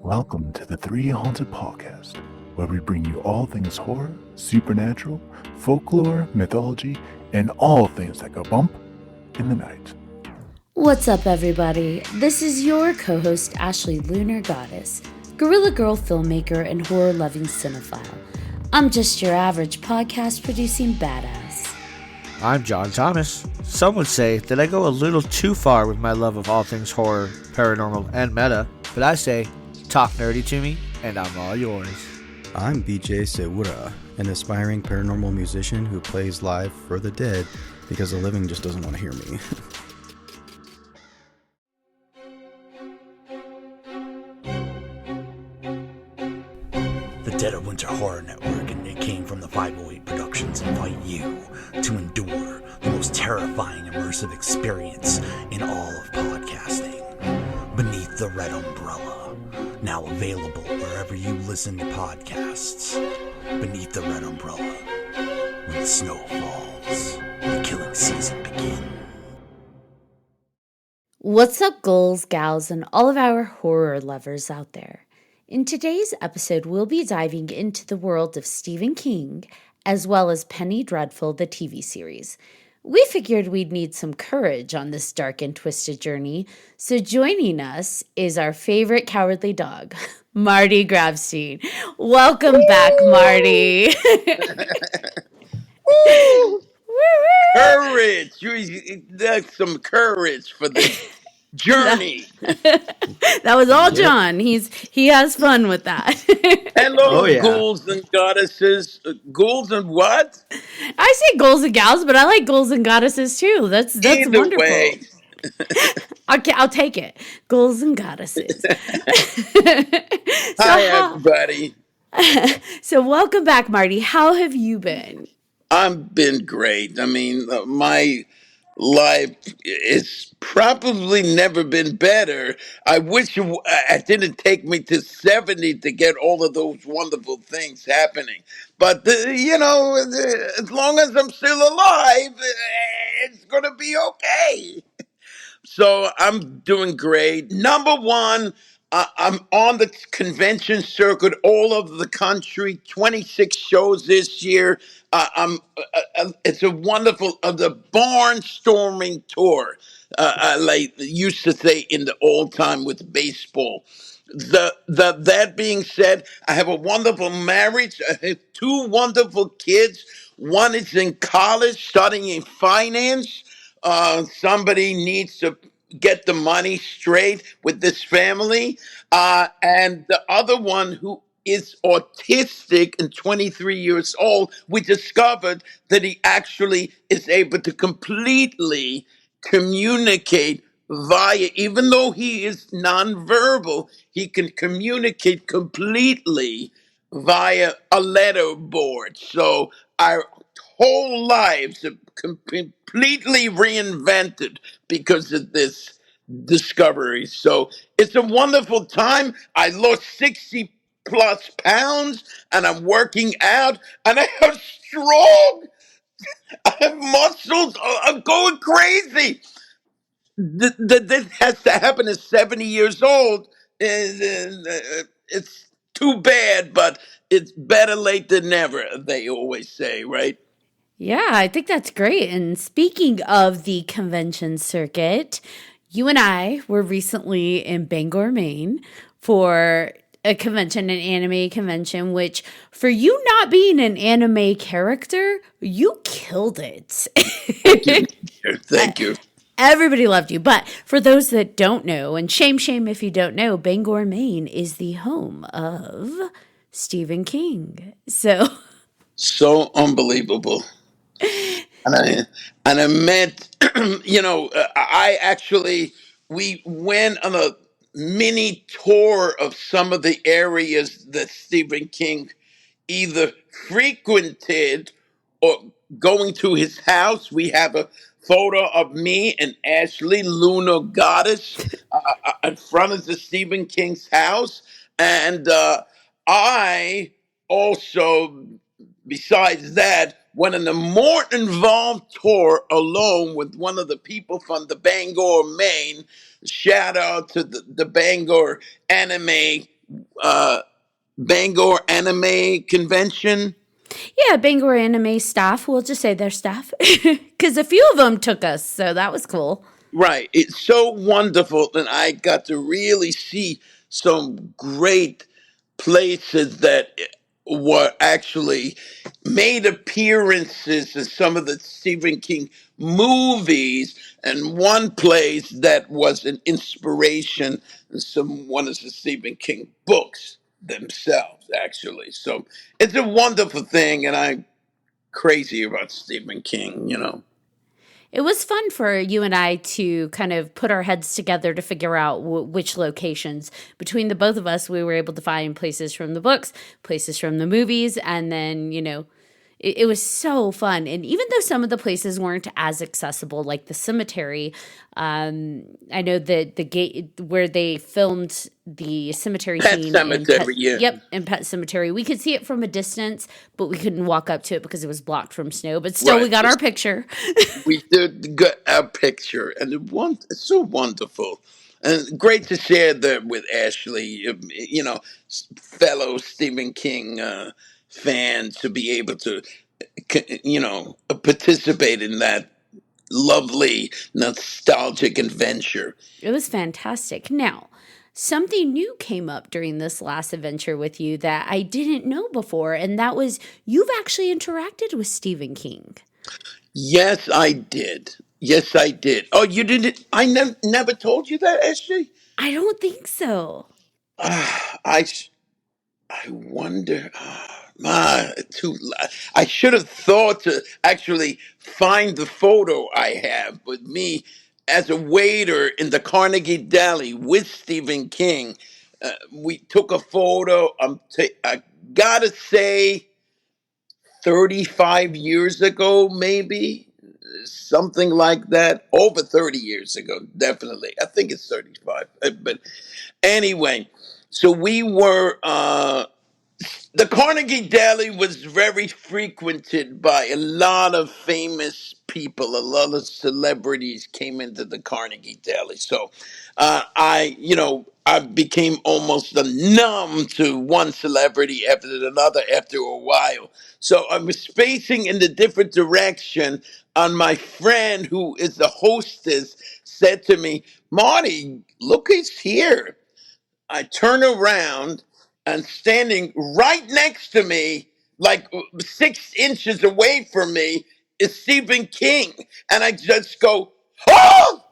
Welcome to the 3Haunted podcast, where we bring you all things horror, supernatural, folklore, mythology, and all things that go bump in the night. What's up, everybody? This is your co-host, Ashley Lunar Goddess, Gorilla Girl filmmaker and horror-loving cinephile. I'm just your average podcast-producing badass. I'm John Thomas. Some would say that I go a little too far with my love of all things horror, paranormal, and meta, but I say, talk nerdy to me, and I'm all yours. I'm BJ Sewura, an aspiring paranormal musician who plays live for the dead because the living just doesn't want to hear me. The Dead of Winter Horror Network and Nick King from the 508 Productions invite you to endure the most terrifying immersive experience in all of podcasting. Beneath the Red Umbrella, now available wherever you listen to podcasts. Beneath the Red Umbrella, when the snow falls, the killing season begins. What's up, ghouls, gals, and all of our horror lovers out there? In today's episode, we'll be diving into the world of Stephen King, as well as Penny Dreadful, the TV series. We figured we'd need some courage on this dark and twisted journey, so joining us is our favorite cowardly dog, Marty Grabstein. Welcome back, Marty. Courage! That's some courage for the journey. That was all John. He has fun with that. Hello, Oh, yeah. ghouls and goddesses. Ghouls and what? I say ghouls and gals, but I like ghouls and goddesses too. That's Either wonderful. way. I'll take it. Ghouls and goddesses. Hi, everybody. So welcome back, Marty. How have you been? I've been great. I mean, my life is probably never been better. I wish it didn't take me to 70 to get all of those wonderful things happening. But, as long as I'm still alive, it's going to be okay. So I'm doing great. Number one, I'm on the convention circuit all over the country. 26 shows this year. It's a wonderful the barnstorming tour. Like used to say in the old time with baseball. That being said, I have a wonderful marriage. I have two wonderful kids. One is in college studying in finance. Somebody needs to get the money straight with this family. And the other one who is autistic and 23 years old, we discovered that he actually is able to completely communicate via, even though he is nonverbal, he can communicate completely via a letterboard. So our whole lives have completely reinvented because of this discovery. So it's a wonderful time. I lost 60 plus pounds and I'm working out and I have strong, I have muscles. I'm going crazy. This has to happen at 70 years old. It's too bad, but it's better late than never, they always say, right? Yeah, I think that's great. And speaking of the convention circuit, you and I were recently in Bangor, Maine for a convention, an anime convention, which for you not being an anime character, you killed it. Thank you. Thank you. Everybody loved you. But for those that don't know, and shame if you don't know, Bangor, Maine is the home of Stephen King. So unbelievable. And I met, I actually, we went on a mini tour of some of the areas that Stephen King either frequented or going to his house. We have a photo of me and Ashley, Lunar Goddess, in front of the Stephen King's house. And I also, besides that, went on a more involved tour alone with one of the people from the Bangor, Maine. Shout out to the Bangor anime uh, Bangor Anime Convention. Yeah, Bangor Anime staff. We'll just say their staff. Because a few of them took us, so that was cool. Right. It's so wonderful. And I got to really see some great places that were actually made appearances in some of the Stephen King movies, and one place that was an inspiration in some one of the Stephen King books themselves, actually. So it's a wonderful thing, and I'm crazy about Stephen King. It was fun for you and I to kind of put our heads together to figure out which locations. Between the both of us, we were able to find places from the books, places from the movies, and then, it was so fun. And even though some of the places weren't as accessible, like the cemetery, I know that the gate where they filmed the cemetery Pet scene in Cemetery, yeah. in Pet Cemetery, we could see it from a distance, but we couldn't walk up to it because it was blocked from snow. But still, we Right. got our picture. We did get our picture, and it's so wonderful. And great to share that with Ashley, fellow Stephen King fan, to be able to, participate in that lovely, nostalgic adventure. It was fantastic. Now, something new came up during this last adventure with you that I didn't know before, and that was you've actually interacted with Stephen King. Yes, I did. Yes, I did. Oh, you didn't? I never told you that, Ashley? I don't think so. I I wonder. I should have thought to actually find the photo I have with me as a waiter in the Carnegie Deli with Stephen King. We took a photo. I gotta say, 35 years ago, maybe something like that. Over 30 years ago, definitely. I think it's 35. But anyway, so we were. The Carnegie Deli was very frequented by a lot of famous people. A lot of celebrities came into the Carnegie Deli. So I became almost numb to one celebrity after another after a while. So I was spacing in the different direction. And my friend, who is the hostess, said to me, "Marty, look who's here." I turn around, and standing right next to me, like 6 inches away from me, is Stephen King. And I just go, "Oh!"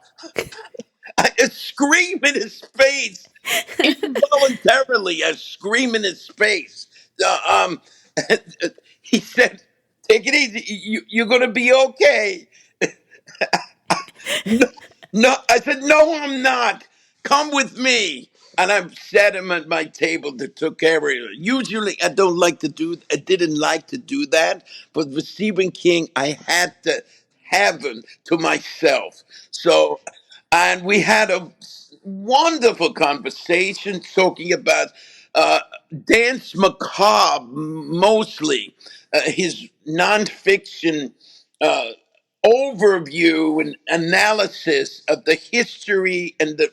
I scream in his face. Involuntarily, I scream in his face. Uh, um, he said, "Take it easy. You're going to be okay." No, no, I said, "No, I'm not. Come with me." And I sat him at my table to took care of it. Usually, I didn't like to do that, but with Stephen King, I had to have him to myself. So, and we had a wonderful conversation talking about uh, Dance Macabre, mostly his nonfiction. Uh, Overview and analysis of the history and the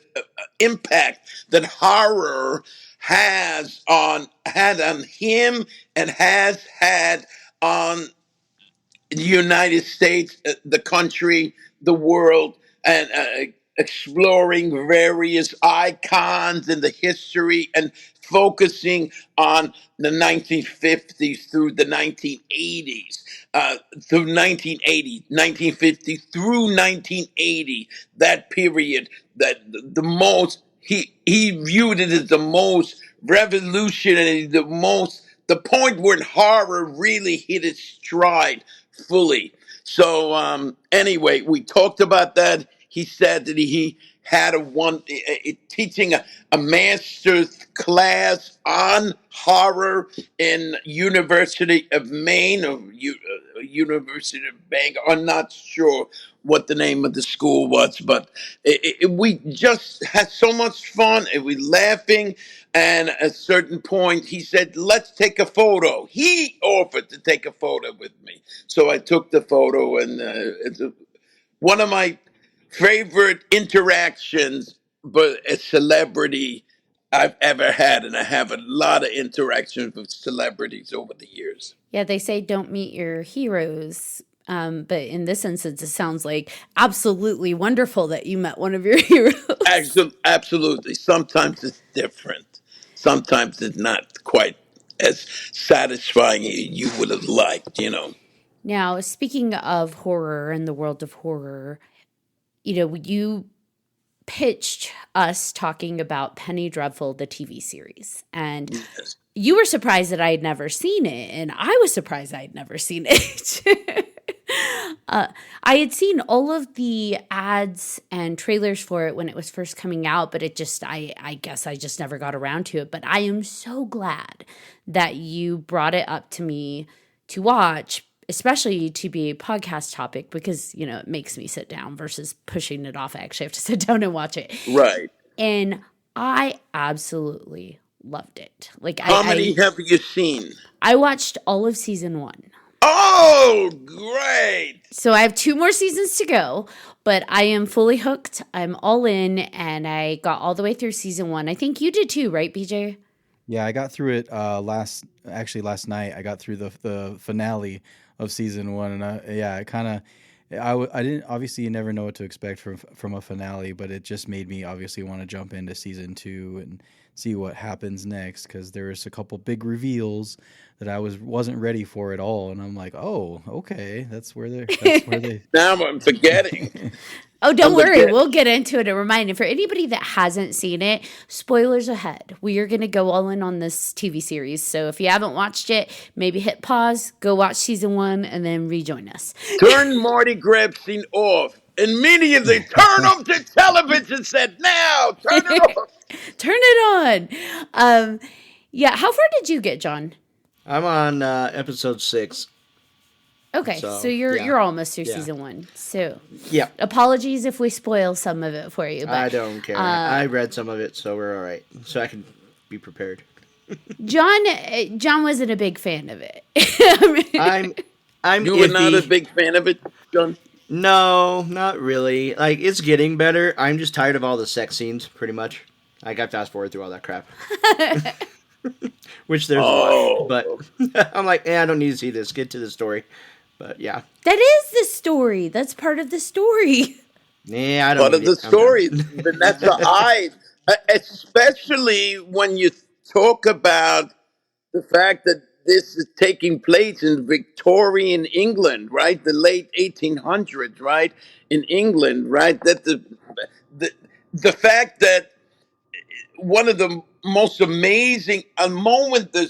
impact that horror had on him and has had on the United States, the country, the world, and exploring various icons in the history and focusing on the 1950s through the 1980s, through 1950 through 1980, that period, that the most, he viewed it as the most revolutionary, the point where horror really hit its stride fully. So anyway, we talked about that. He said that he had teaching a master's class on horror in University of Maine or University of Bangor. I'm not sure what the name of the school was, but we just had so much fun and we laughing. And at a certain point, he said, "Let's take a photo." He offered to take a photo with me. So I took the photo, and one of my favorite interactions, but a celebrity I've ever had, and I have a lot of interactions with celebrities over the years. Yeah, they say don't meet your heroes. But in this instance, it sounds like absolutely wonderful that you met one of your heroes. Absolutely. Sometimes it's different. Sometimes it's not quite as satisfying as you would have liked. Now, speaking of horror and the world of horror, you pitched us talking about Penny Dreadful, the TV series. And Yes. you were surprised that I had never seen it, and I was surprised I had never seen it. I had seen all of the ads and trailers for it when it was first coming out, but I guess I just never got around to it. But I am so glad that you brought it up to me to watch, especially to be a podcast topic, because, it makes me sit down versus pushing it off. I actually have to sit down and watch it. Right. And I absolutely loved it. Like How many have you seen? I watched all of season 1. Oh, great. So I have 2 more seasons to go, but I am fully hooked. I'm all in, and I got all the way through season 1. I think you did too, right, BJ? Yeah, I got through it last night. I got through the finale of season 1, and I didn't, obviously you never know what to expect from a finale, but it just made me obviously want to jump into season 2 and see what happens next, because there was a couple big reveals that I wasn't ready for at all, and I'm like, oh, okay, that's where they. Now I'm forgetting. Oh, don't I'm worry. forgetting. We'll get into it. A reminder for anybody that hasn't seen it, spoilers ahead. We are going to go all in on this TV series. So if you haven't watched it, maybe hit pause, go watch season 1, and then rejoin us. Turn Marty Grabstein off. Immediately turn off the television set now. Turn it off. Turn it on. Yeah, how far did you get, John? I'm on episode 6. Okay, so you're almost through season 1. So Yeah. apologies if we spoil some of it for you. But I don't care. I read some of it, so we're all right. So I can be prepared. John wasn't a big fan of it. I'm You were iffy. not a big fan of it, John? No, not really. Like, it's getting better. I'm just tired of all the sex scenes, pretty much. I got fast forward through all that crap. Which there's a lot. But I'm like, I don't need to see this. Get to the story. But yeah. That is the story. That's part of the story. Yeah, I don't Part of need the it. I'm story. done. Vanessa Ives, especially when you talk about the fact that this is taking place in Victorian England, right? The late 1800s, right? In England, right? That the the fact that one of the most amazing a moment that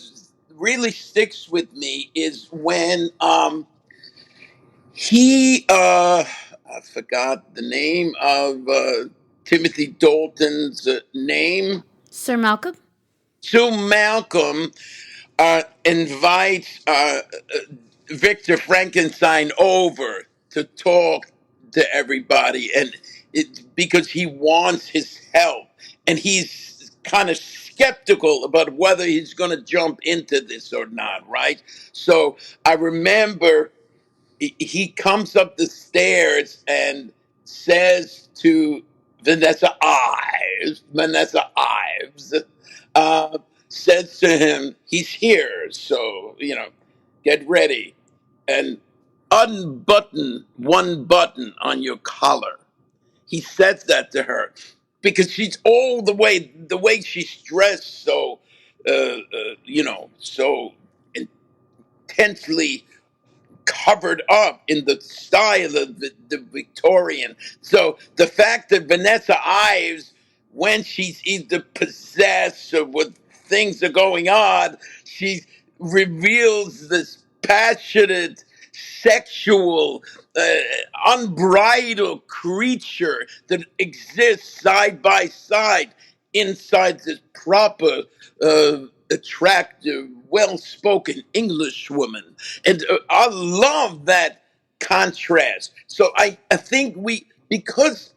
really sticks with me is when he I forgot the name of Timothy Dalton's name. Sir Malcolm? Sue Malcolm invites Victor Frankenstein over to talk to everybody, and because he wants his help, and he's kind of skeptical about whether he's going to jump into this or not, right? So I remember he comes up the stairs and says to Vanessa Ives, uh, says to him, he's here, so, get ready and unbutton one button on your collar. He says that to her because she's all the way she's dressed, so, so intensely covered up in the style of the Victorian. So the fact that Vanessa Ives, when she's either possessed or with things are going on, she reveals this passionate, sexual, unbridled creature that exists side by side inside this proper, attractive, well-spoken English woman. And I love that contrast. So I think because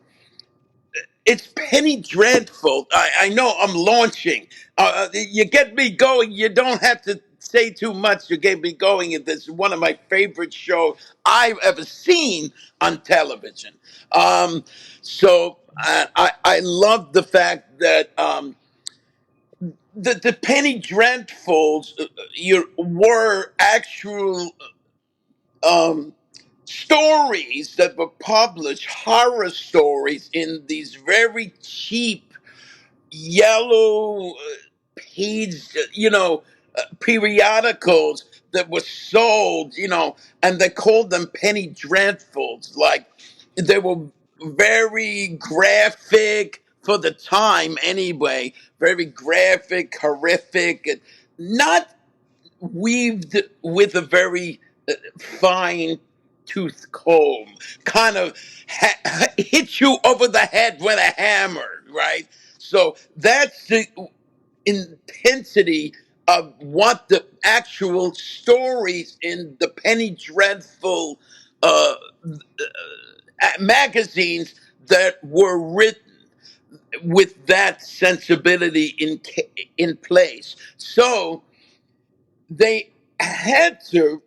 it's Penny Dreadful, I know I'm launching. You get me going. You don't have to say too much to get me going. This is one of my favorite shows I've ever seen on television. So I love the fact that the Penny Dreadfuls were actual um, stories that were published, horror stories in these very cheap yellow page, periodicals that were sold, and they called them penny dreadfuls. Like they were very graphic for the time, anyway. Very graphic, horrific, and not weaved with a very fine tooth comb, kind of hit you over the head with a hammer, right? So that's the intensity of what the actual stories in the Penny Dreadful uh, magazines that were written with that sensibility in place. So they had to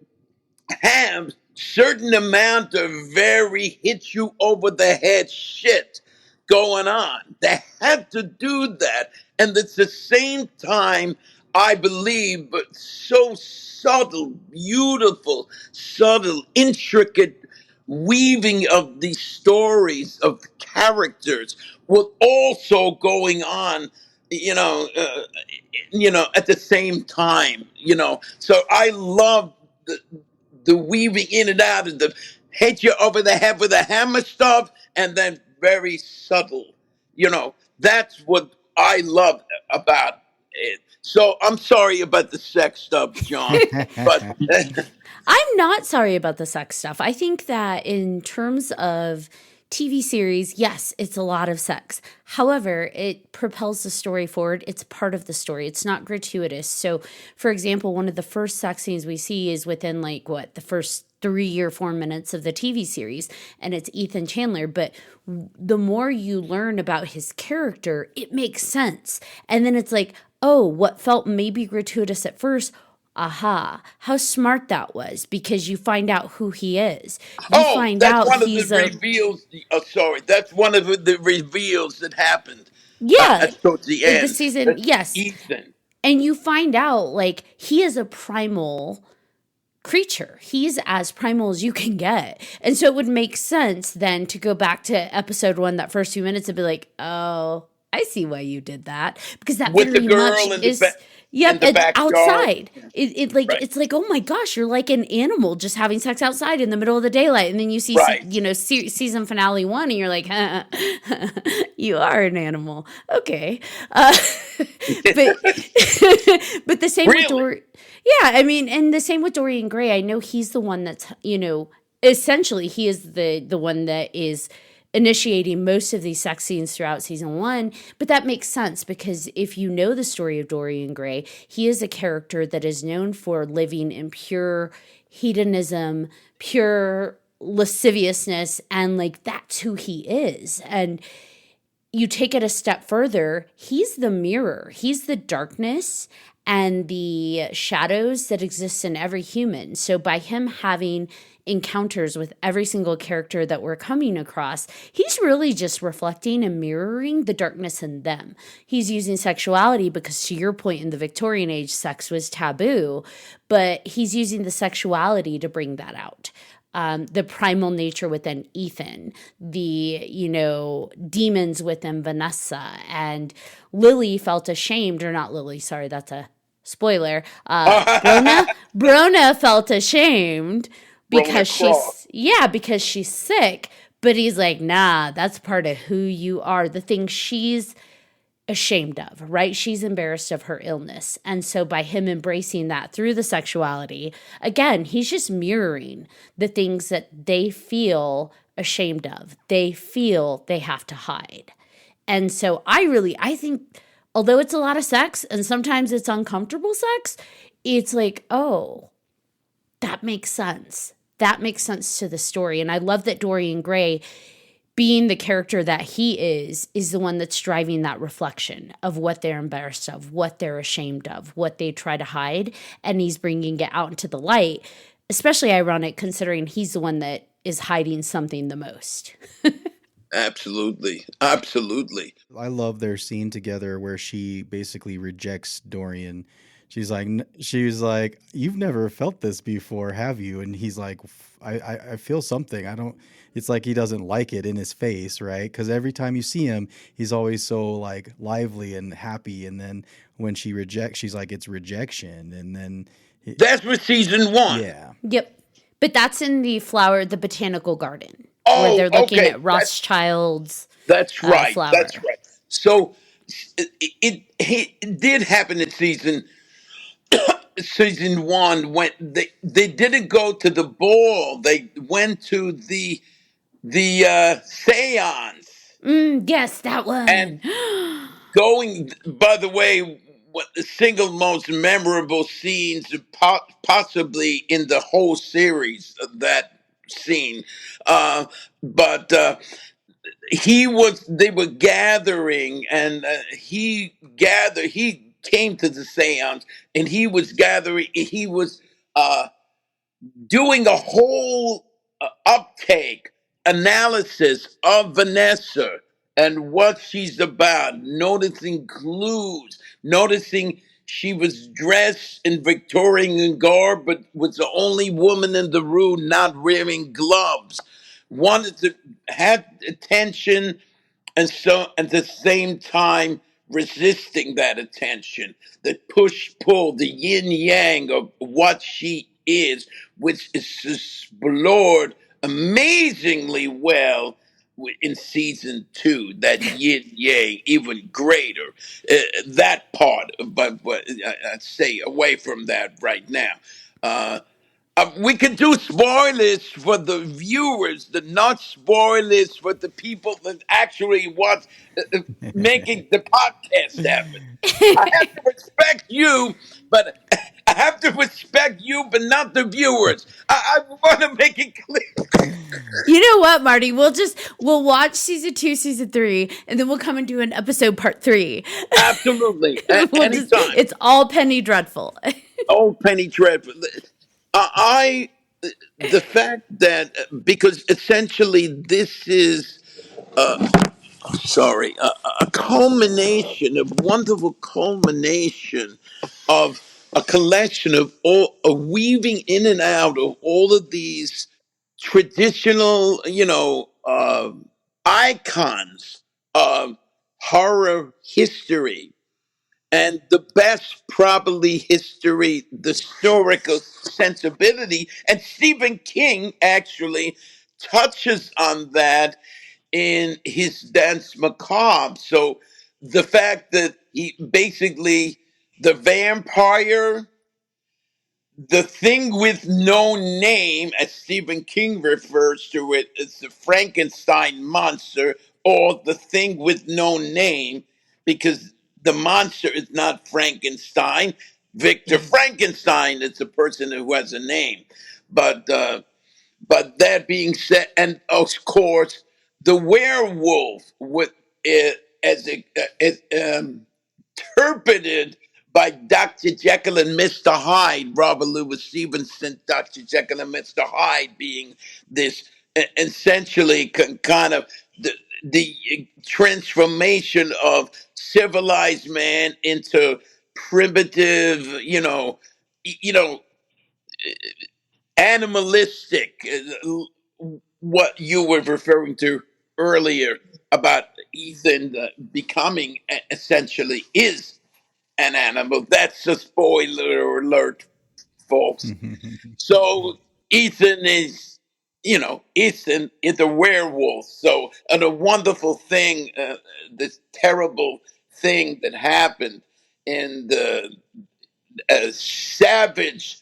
have certain amount of very hit you over the head shit going on. They had to do that. And it's the same time, I believe, but so subtle, beautiful, subtle, intricate weaving of these stories of characters was also going on, you know, uh, at the same time, So I love the weaving in and out of the hit you over the head with a hammer stuff, and then very subtle. That's what I love about it. So I'm sorry about the sex stuff, John, but I'm not sorry about the sex stuff. I think that in terms of TV series, yes, it's a lot of sex. However, it propels the story forward. It's part of the story. It's not gratuitous. So, for example, one of the first sex scenes we see is within the first 3 or 4 minutes of the TV series, and it's Ethan Chandler. But the more you learn about his character, it makes sense. And then it's like, oh, what felt maybe gratuitous at first, aha, how smart that was, because you find out who he is. You find that's out one of the he's a, reveals. Oh, sorry, that's one of the reveals that happened yeah, towards the in the end. season, yes. Ethan. And you find out he is a primal creature. He's as primal as you can get. And so it would make sense then to go back to episode 1, that first few minutes, and be like, oh, I see why you did that. Because that With the very girl much in the is, in the it's backyard. outside. Right. It's like, oh my gosh, you're like an animal just having sex outside in the middle of the daylight. And then you see, Right. season finale 1, and you're like, you are an animal. Okay. But, but the same with Really? Dory. Yeah, I mean, and the same with Dorian Gray. I know he's the one that's, essentially he is the one that is initiating most of these sex scenes throughout season 1, but that makes sense because if you know the story of Dorian Gray, he is a character that is known for living in pure hedonism, pure lasciviousness, and that's who he is. And you take it a step further, he's the mirror, he's the darkness and the shadows that exist in every human. So by him having encounters with every single character that we're coming across, he's really just reflecting and mirroring the darkness in them. He's using sexuality because, to your point, in the Victorian age, sex was taboo, but he's using the sexuality to bring that out. The primal nature within Ethan, the, demons within Vanessa, and Lily felt ashamed, or not Lily, sorry, that's a spoiler. Brona felt ashamed because because she's sick, but he's like, nah, that's part of who you are. The thing she's ashamed of, right? She's embarrassed of her illness. And so by him embracing that through the sexuality, again, he's just mirroring the things that they feel ashamed of. They feel they have to hide. And so I think, although it's a lot of sex and sometimes it's uncomfortable sex, it's like, oh, that makes sense. That makes sense to the story. And I love that Dorian Gray, being the character that he is the one that's driving that reflection of what they're embarrassed of, what they're ashamed of, what they try to hide. And he's bringing it out into the light, especially ironic considering he's the one that is hiding something the most. Absolutely. Absolutely. I love their scene together where she basically rejects Dorian. She's like, "You've never felt this before, have you?" And he's like, I feel something. I don't." It's like he doesn't like it in his face, right? Because every time you see him, he's always so like lively and happy. And then when she rejects, she's like, "It's rejection." And then, That's for season one. yeah, Yep. But that's in the botanical garden, where Oh, they're looking okay. at Rothschild's That's right. flower. That's right. So it did happen in season one when they didn't go to the ball. They went to the seance. Yes, that And one. going, by the way, what the single most memorable scenes possibly in the whole series of that scene. But they were gathering, and he came to the seance, and he was gathering, he was uh doing a whole uptake analysis of Vanessa and what she's about, noticing clues, noticing she was dressed in Victorian garb, but was the only woman in the room not wearing gloves. Wanted to have attention, and so at the same time resisting that attention, the push pull, the yin yang of what she is, which is explored amazingly well in season two. That yin yang even greater. That part, but I'd say away from that right now. Uh, we can do spoilers for the viewers, the not spoilers for the people that actually want making the podcast happen. I have to respect you, but I have to respect you, but not the viewers. I want to make it clear. You know what, Marty? We'll watch season 2, season 3, and then we'll come and do an episode part 3. Absolutely, anytime. It's all Penny Dreadful. Oh, Penny Dreadful. I the fact that because essentially this is sorry, a culmination, a wonderful culmination of a collection of all, a weaving in and out of all of these traditional, icons of horror history, and the best probably history, the historical sensibility. And Stephen King actually touches on that in his Dance Macabre. So the fact that he basically, the vampire, the thing with no name, as Stephen King refers to it, is the Frankenstein monster, or the thing with no name, because the monster is not Frankenstein. Victor Frankenstein is the person who has a name. But but that being said, and of course, the werewolf with it as it, interpreted by Dr. Jekyll and Mr. Hyde, Robert Louis Stevenson, Dr. Jekyll and Mr. Hyde being this essentially kind of the transformation of civilized man into primitive, you know, animalistic, what you were referring to earlier about Ethan becoming essentially is an animal. That's a spoiler alert, folks. So Ethan is a werewolf. So, and a wonderful thing, this terrible thing that happened in the savage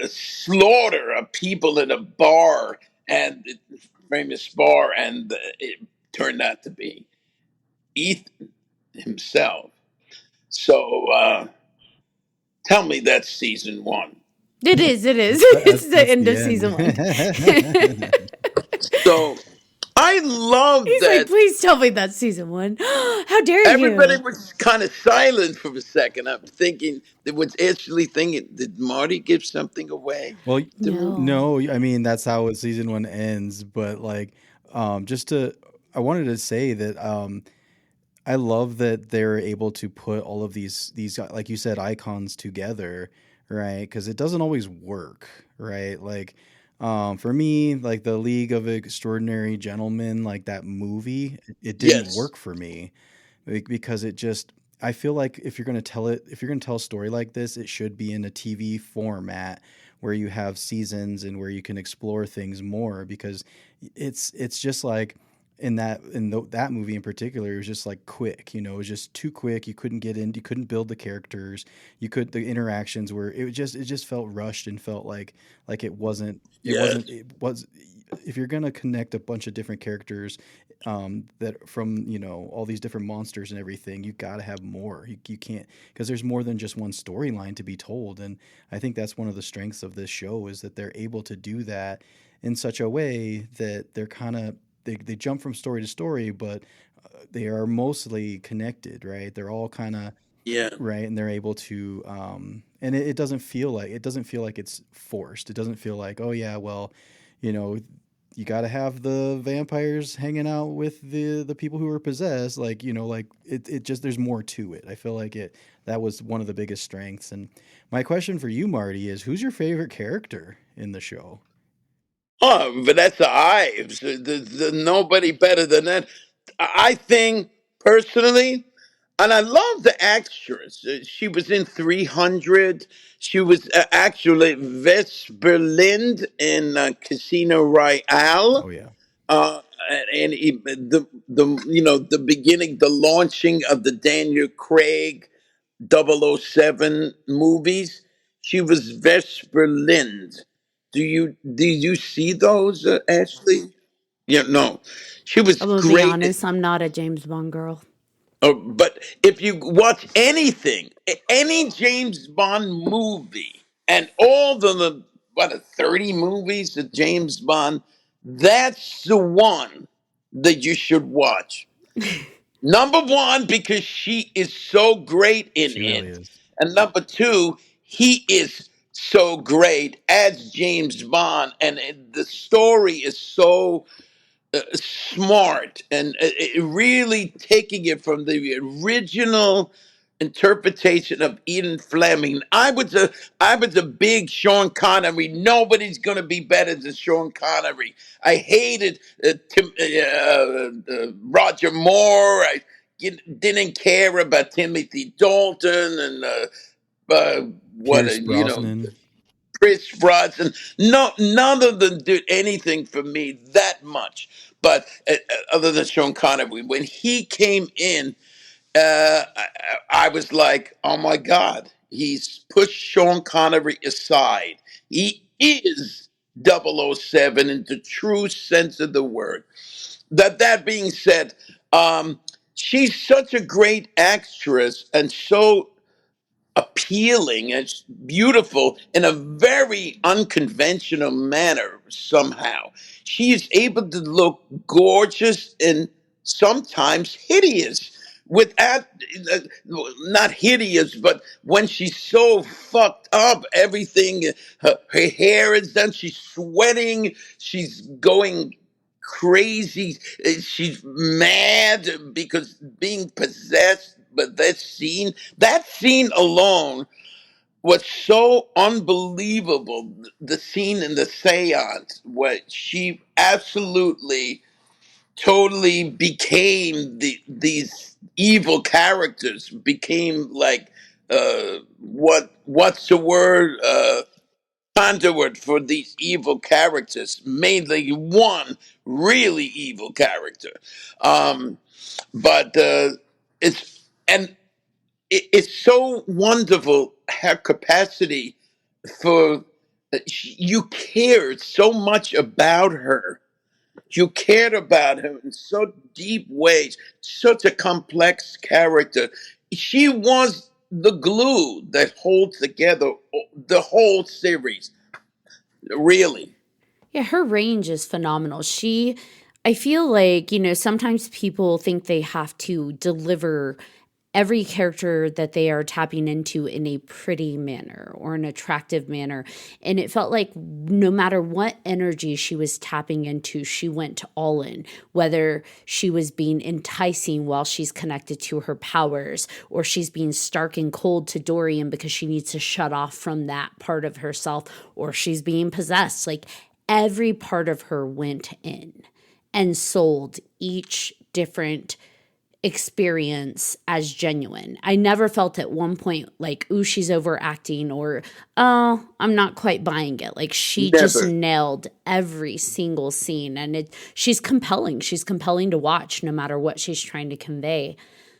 slaughter of people in a bar, and famous bar, and it turned out to be Ethan himself. So tell me that's season one. It is. It's the that's end the of season 1. end. So I love He's that. like, please tell me that's season 1. How dare Everybody you? was kind of silent for a second. I'm thinking, they was actually thinking, did Marty give something away Well, to me? No. no, I mean that's how season one ends. But like, just to, I wanted to say that I love that they're able to put all of these like you said icons together, right? Because it doesn't always work, right? Like for me, like the League of Extraordinary Gentlemen, like that movie, it didn't Yes. work for me because it just I feel like if you're going to tell a story like this, it should be in a TV format where you have seasons and where you can explore things more because it's just like that movie in particular, it was just like quick, you know, it was just too quick. You couldn't get in, you couldn't build the characters. The interactions were, it just felt rushed and felt like Yes. it was, if you're going to connect a bunch of different characters that from all these different monsters and everything, you got to have more. You can't, because there's more than just one storyline to be told. And I think that's one of the strengths of this show is that they're able to do that in such a way that they're kind of they jump from story to story, but they are mostly connected, right? They're all kind of Yeah. right, and they're able to and it doesn't feel like it's forced. It doesn't feel like, oh yeah, well, you know, you got to have the vampires hanging out with the people who are possessed, like, like it just, there's more to it. I feel like that was one of the biggest strengths. And my question for you, Marty, is who's your favorite character in the show? Oh, Vanessa Ives. There's nobody better than that. I think personally, and I love the actress. She was in 300. She was actually Vesper Lind in Casino Royale. Oh yeah. Uh, the beginning, the launching of the Daniel Craig 007 movies. She was Vesper Lind. Did you see those, Ashley? Yeah, no. She was I'm gonna be great. honest, I'm not a James Bond girl. But if you watch anything, any James Bond movie, and all the what 30 movies of James Bond, that's the one that you should watch. Number one, because she is so great in She really it. is. And number two, he is so great as James Bond. And the story is so smart and really taking it from the original interpretation of Ian Fleming. I was a big Sean Connery. Nobody's going to be better than Sean Connery. I hated Roger Moore. Didn't care about Timothy Dalton and uh, what Pierce Brosnan. Chris Bronson. No, none of them did anything for me that much. But other than Sean Connery, when he came in, I was like, oh my God, he's pushed Sean Connery aside. He is 007 in the true sense of the word. That being said, she's such a great actress and so appealing and beautiful in a very unconventional manner somehow. She is able to look gorgeous and sometimes hideous without uh, not hideous, but when she's so fucked up, everything, her hair is done, she's sweating, she's going crazy, she's mad because being possessed. But that scene alone was so unbelievable. The scene in the seance where she absolutely totally became these evil characters, became like what's the word, conduit for these evil characters, mainly one really evil character. um but it's and it's so wonderful her capacity for you cared so much about her. You cared about her in so deep ways. Such a complex character. She was the glue that holds together the whole series. Really. Yeah, her range is phenomenal. I feel like, sometimes people think they have to deliver every character that they are tapping into in a pretty manner or an attractive manner. And it felt like no matter what energy she was tapping into, she went all in, whether she was being enticing while she's connected to her powers, or she's being stark and cold to Dorian because she needs to shut off from that part of herself, or she's being possessed. Like every part of her went in and sold each different experience as genuine. I never felt at one point like, ooh, she's overacting, or, oh, I'm not quite buying it. Like she just Never. nailed every single scene, and she's compelling. She's compelling to watch no matter what she's trying to convey.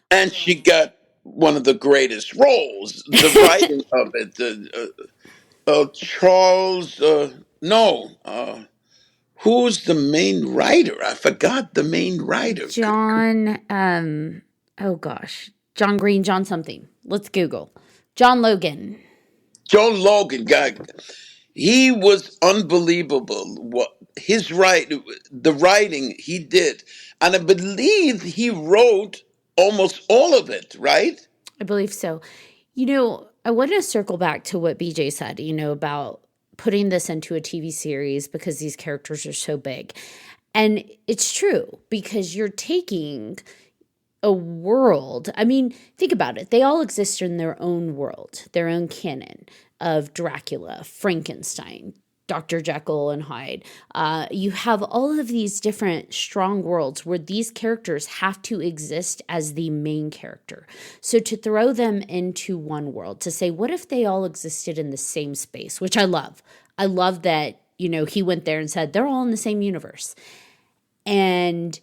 And she got one of the greatest roles. The writing of it, Charles, no, who's the main writer? I forgot the main writer. John, oh gosh, John Green, John something. Let's Google. John Logan. John Logan, he was unbelievable. What the writing he did, and I believe he wrote almost all of it. Right? I believe so. I want to circle back to what BJ said, about putting this into a TV series because these characters are so big. And it's true because you're taking a world. I mean, think about it. They all exist in their own world, their own canon of Dracula, Frankenstein, Dr. Jekyll and Hyde. You have all of these different strong worlds where these characters have to exist as the main character. So to throw them into one world, to say, what if they all existed in the same space, which I love. I love that, he went there and said, they're all in the same universe. And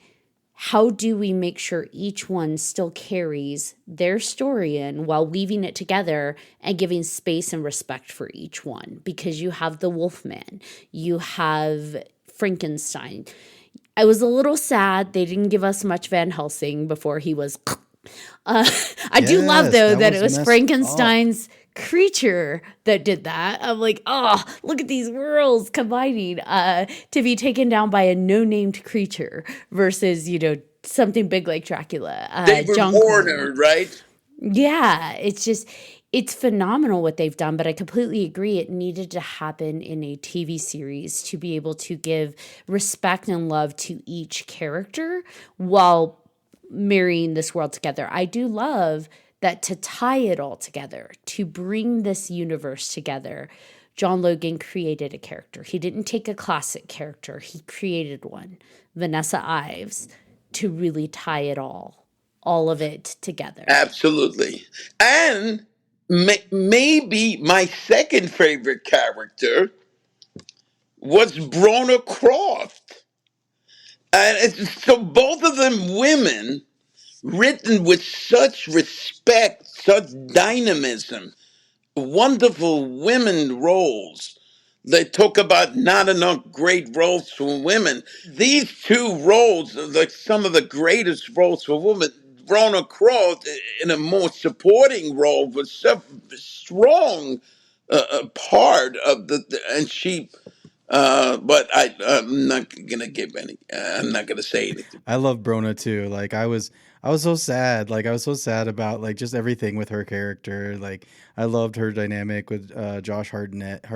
how do we make sure each one still carries their story in while weaving it together and giving space and respect for each one? Because you have the Wolfman, you have Frankenstein. I was a little sad they didn't give us much Van Helsing before he was. I do love, though, that it was Frankenstein's creature that did that. I'm like, oh, look at these worlds combining to be taken down by a no-named creature versus, something big like Dracula. David John Warner, Cleese. right? Yeah, it's phenomenal what they've done, but I completely agree. It needed to happen in a TV series to be able to give respect and love to each character while marrying this world together. I do love that to tie it all together, to bring this universe together, John Logan created a character. He didn't take a classic character. He created one, Vanessa Ives, to really tie it all of it together. Absolutely. And maybe my second favorite character was Brona Croft. And so both of them women written with such respect, such dynamism, wonderful women roles. They talk about not enough great roles for women. These two roles are like some of the greatest roles for women. Rona Croft in a more supporting role was such a strong part of and she. But I'm not gonna give any. I'm not gonna say anything. I love Brona too. Like I was so sad. Like I was so sad about like just everything with her character. Like I loved her dynamic with Josh Hartnett.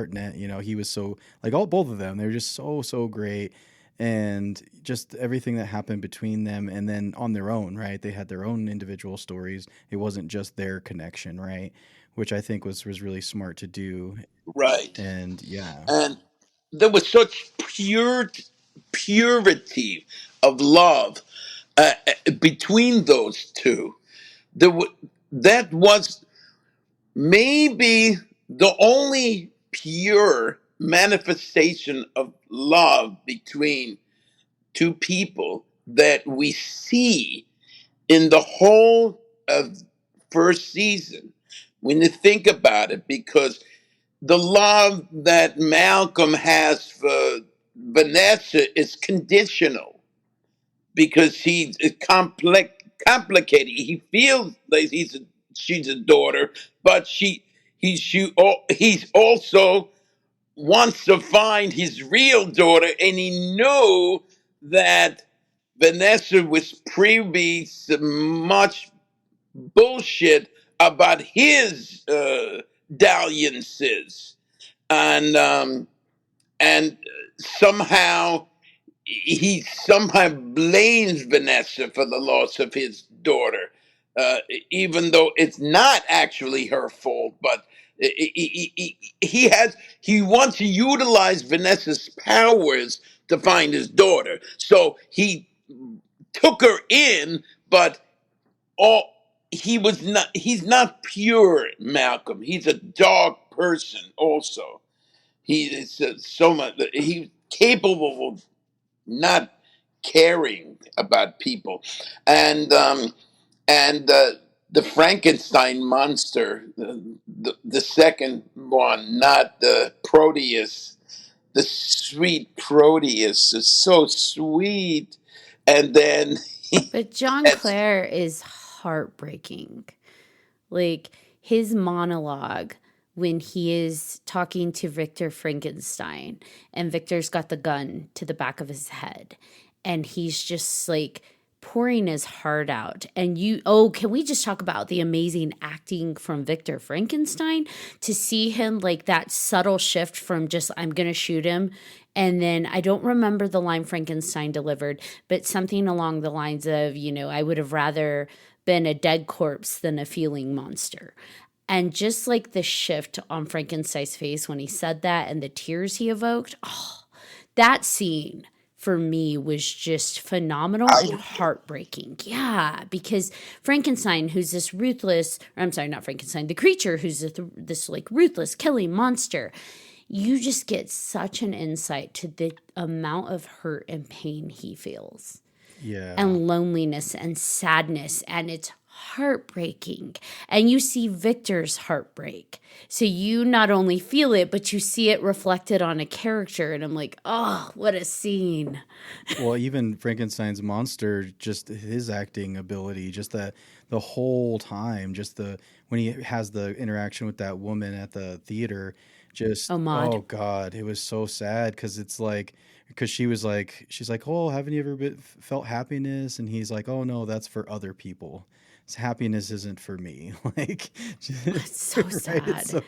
He was so like both of them. They were just so great, and just everything that happened between them, and then on their own, right? They had their own individual stories. It wasn't just their connection, right? Which I think was really smart to do. Right. And yeah, And there was such purity of love between those two. That was maybe the only pure manifestation of love between two people that we see in the whole of first season. When you think about it, because the love that Malcolm has for Vanessa is conditional because he's complicated. He feels like she's a daughter, but he's also wants to find his real daughter, and he knew that Vanessa was privy to much bullshit about his dalliances, and somehow he somehow blames Vanessa for the loss of his daughter, uh, even though it's not actually her fault. But he wants to utilize Vanessa's powers to find his daughter. So he took her in, but all he's not pure, Malcolm. He's a dark person also. He is so much he's capable of not caring about people, and the Frankenstein monster, the second one, not the Proteus, the sweet Proteus is so sweet, and then But John that's Clare is heartbreaking. Like his monologue when he is talking to Victor Frankenstein and Victor's got the gun to the back of his head and he's just like pouring his heart out. And can we just talk about the amazing acting from Victor Frankenstein to see him like that subtle shift from just, I'm going to shoot him. And then I don't remember the line Frankenstein delivered, but something along the lines of, I would have rather been a dead corpse than a feeling monster. And just like the shift on Frankenstein's face when he said that and the tears he evoked, that scene for me was just phenomenal and heartbreaking. Yeah, because Frankenstein, who's this ruthless, or I'm sorry, not Frankenstein, the creature who's this like ruthless killing monster, you just get such an insight to the amount of hurt and pain he feels. Yeah. And loneliness and sadness, and it's heartbreaking. And you see Victor's heartbreak. So you not only feel it, but you see it reflected on a character. And I'm like, oh, what a scene. Well, even Frankenstein's monster, just his acting ability, just that the whole time, when he has the interaction with that woman at the theater, Maud. oh God, it was so sad because she's like, oh, haven't you ever felt happiness? And he's like, oh no, that's for other people. Happiness isn't for me. Like, It's so right? sad.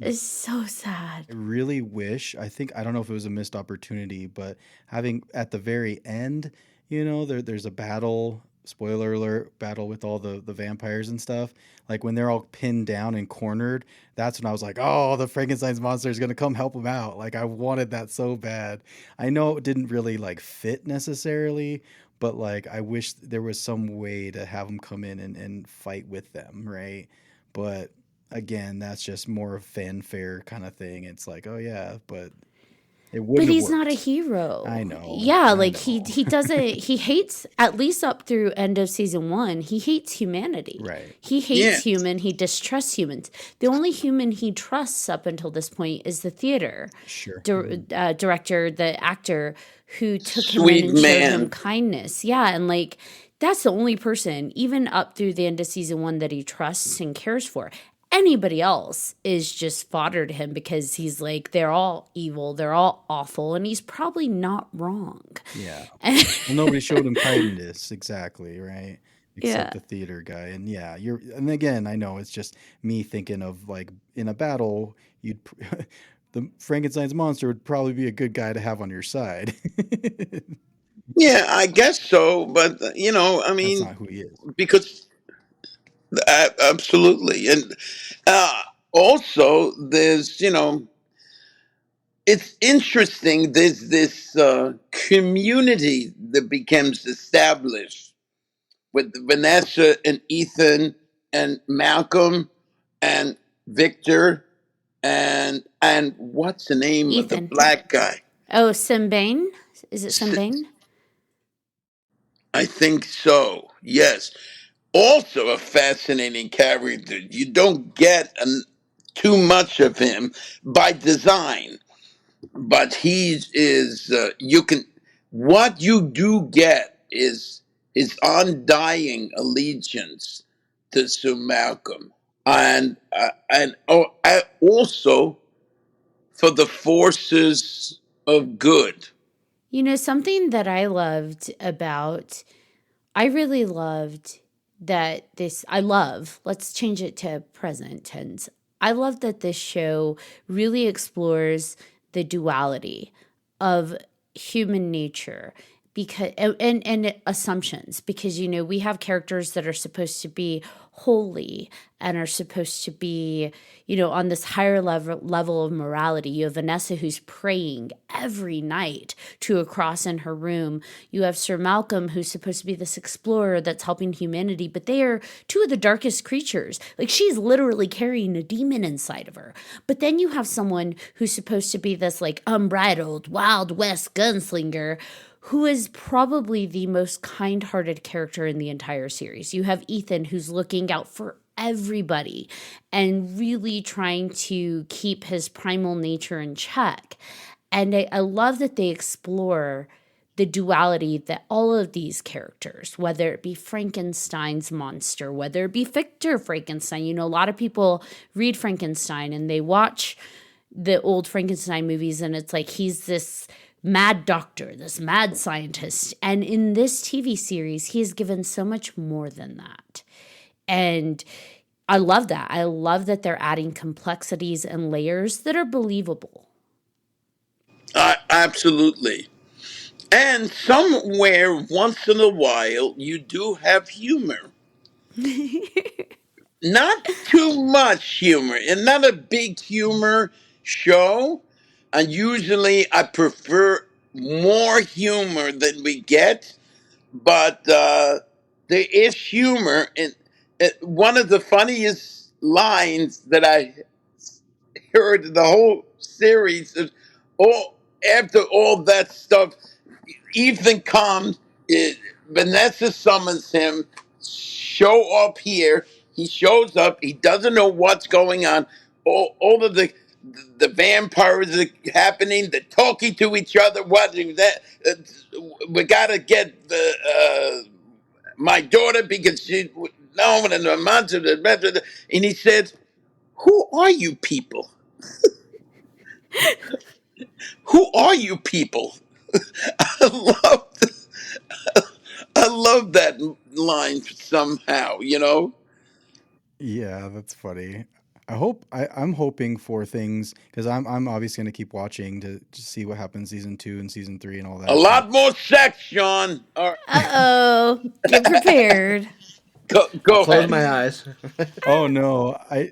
It's so sad. I really wish, I don't know if it was a missed opportunity, but having at the very end, there's a battle, spoiler alert, battle with all the vampires and stuff. Like when they're all pinned down and cornered, that's when I was like, oh, the Frankenstein's monster is going to come help them out. Like I wanted that so bad. I know it didn't really like fit necessarily, but like I wish there was some way to have them come in and fight with them, right? But again, that's just more of fanfare kind of thing. It's like, oh yeah, but it wouldn't But have he's not a worked. hero. I know. Yeah, I like know. he doesn't he hates, at least up through end of season 1, he hates humanity. Right. He yeah. hates he distrusts humans. The only human he trusts up until this point is the theater Sure. director, the actor who took Sweet him in and showed him man. kindness. Yeah, and like that's the only person, even up through the end of season 1, that he trusts and cares for. Anybody else is just fodder to him because he's like, they're all evil, they're all awful, and he's probably not wrong. Yeah. Well, nobody showed him kindness, exactly, right? Yeah. Except the theater guy. And yeah, and again, I know it's just me thinking of like in a battle, the Frankenstein's monster would probably be a good guy to have on your side. Yeah, I guess so. But I That's mean, not who he is. because absolutely, and also there's it's interesting. There's this community that becomes established with Vanessa and Ethan and Malcolm and Victor and what's the name of the Ethan. black guy? Oh, Simbane? Is it Simbane? I think so. Yes. Also a fascinating character. You don't get too much of him by design, but he is you can what you do get is his undying allegiance to Sir Malcolm, and also for the forces of good. Something that I really loved that this, I love, let's change it to present tense. I love that this show really explores the duality of human nature, because and assumptions, because we have characters that are supposed to be holy and are supposed to be on this higher level of morality. You have Vanessa, who's praying every night to a cross in her room. You have Sir Malcolm, who's supposed to be this explorer that's helping humanity, but they are two of the darkest creatures. Like, she's literally carrying a demon inside of her. But then you have someone who's supposed to be this like unbridled Wild West gunslinger, who is probably the most kind-hearted character in the entire series. You have Ethan, who's looking out for everybody and really trying to keep his primal nature in check. And I love that they explore the duality that all of these characters, whether it be Frankenstein's monster, whether it be Victor Frankenstein, a lot of people read Frankenstein and they watch the old Frankenstein movies and it's like he's this mad doctor, this mad scientist. And in this TV series, he is given so much more than that. And I love that. I love that they're adding complexities and layers that are believable. Absolutely. And somewhere, once in a while, you do have humor. Not too much humor, and not a big humor show. And usually, I prefer more humor than we get, but there is humor. And one of the funniest lines that I heard in the whole series is, all after all that stuff, Ethan comes, Vanessa summons him, show up here. He shows up. He doesn't know what's going on. All of the vampires are happening. They're talking to each other. What is that? We gotta get my daughter because she no and the monster. And he says, "Who are you people? Who are you people?" I love I love that line somehow. Yeah, that's funny. I'm hoping for things because I'm obviously gonna keep watching to just see what happens season 2 and season 3 and all A that. lot more sex, Sean. Uh-oh. Get prepared. Go Close ahead. my eyes. Oh no, I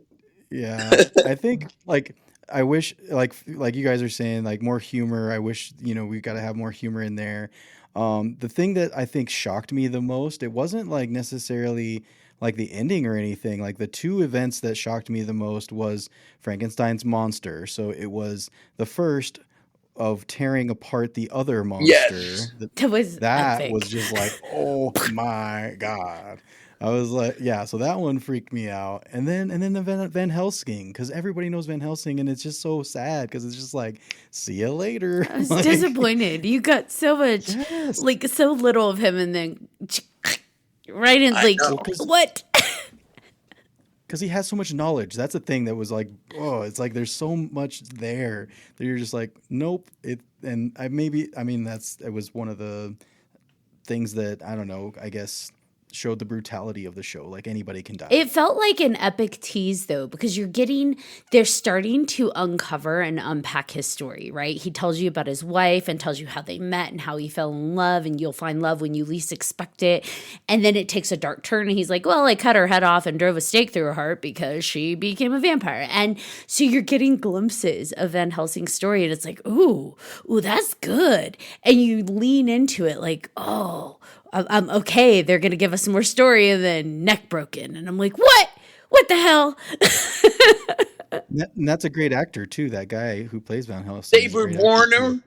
think like I wish like you guys are saying like more humor. I wish we got to have more humor in there. The thing that I think shocked me the most, it wasn't like necessarily like the ending or anything. Like the two events that shocked me the most was Frankenstein's monster. So it was the first of tearing apart the other monster. Yes. That was That was epic. just like, oh my God. I was like, yeah, so that one freaked me out. And then the Van Helsing, because everybody knows Van Helsing, and it's just so sad because it's just like, see you later. I was Like, disappointed. You got so much, yes. like so little of him, and then right in, I like, know. what? Because he has so much knowledge. That's a thing that was like, oh, it's like there's so much there that you're just like, nope. It it was one of the things that I don't know. I guess showed the brutality of the show. Like anybody can die. It felt like an epic tease, though, because they're starting to uncover and unpack his story, right? He tells you about his wife and tells you how they met and how he fell in love, and you'll find love when you least expect it. And then it takes a dark turn, and he's like, well, I cut her head off and drove a stake through her heart because she became a vampire. And so you're getting glimpses of Van Helsing's story, and it's like, ooh, that's good. And you lean into it like, oh, I'm okay. They're going to give us more story, and then neck broken. And I'm like, what? What the hell? And that's a great actor too. That guy who plays Van Helsing is a David great actor too. Warner.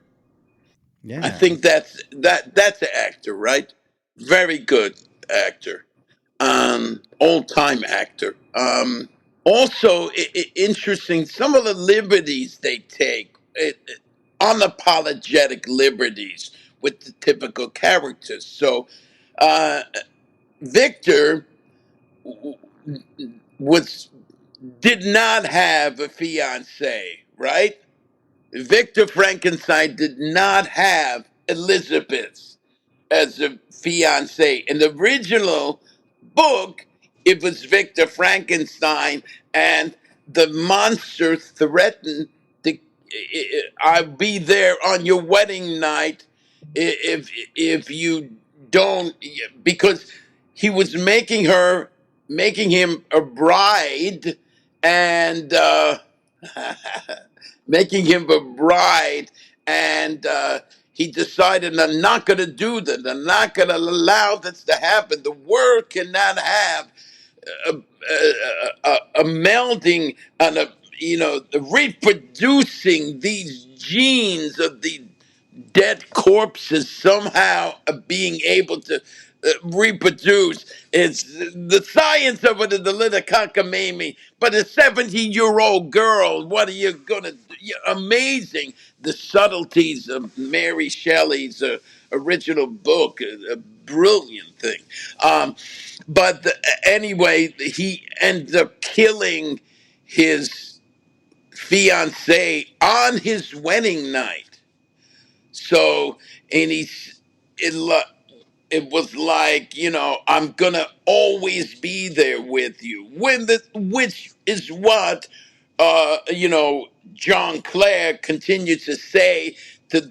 Yeah. I think that's an actor, right? Very good actor. Old time actor. Also, interesting. Some of the liberties they take, unapologetic liberties with the typical characters. So, uh, Victor was did not have a fiance, right? Victor Frankenstein did not have Elizabeth as a fiance. In the original book, it was Victor Frankenstein, and the monster threatened to, I'll be there on your wedding night if you don't, because he was making him a bride, and making him a bride, and he decided, I'm not going to do that. I'm not going to allow this to happen. The world cannot have a melding and reproducing these genes of the dead corpses somehow being able to reproduce. It's the science of it is a little cockamamie, but a 17-year-old girl, what are you gonna do? Amazing, the subtleties of Mary Shelley's original book, a brilliant thing. But anyway, he ends up killing his fiancee on his wedding night. So, and it, it was like, I'm gonna always be there with you. Which is what, John Clare continued to say to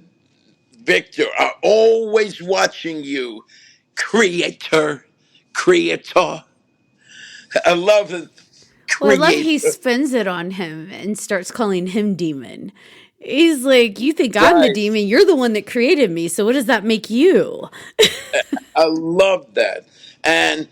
Victor, I'm always watching you, creator, creator. I love it, Well, I love he creator. spins it on him and starts calling him demon. He's like, you think I'm the Right. demon? You're the one that created me. So what does that make you? I love that. And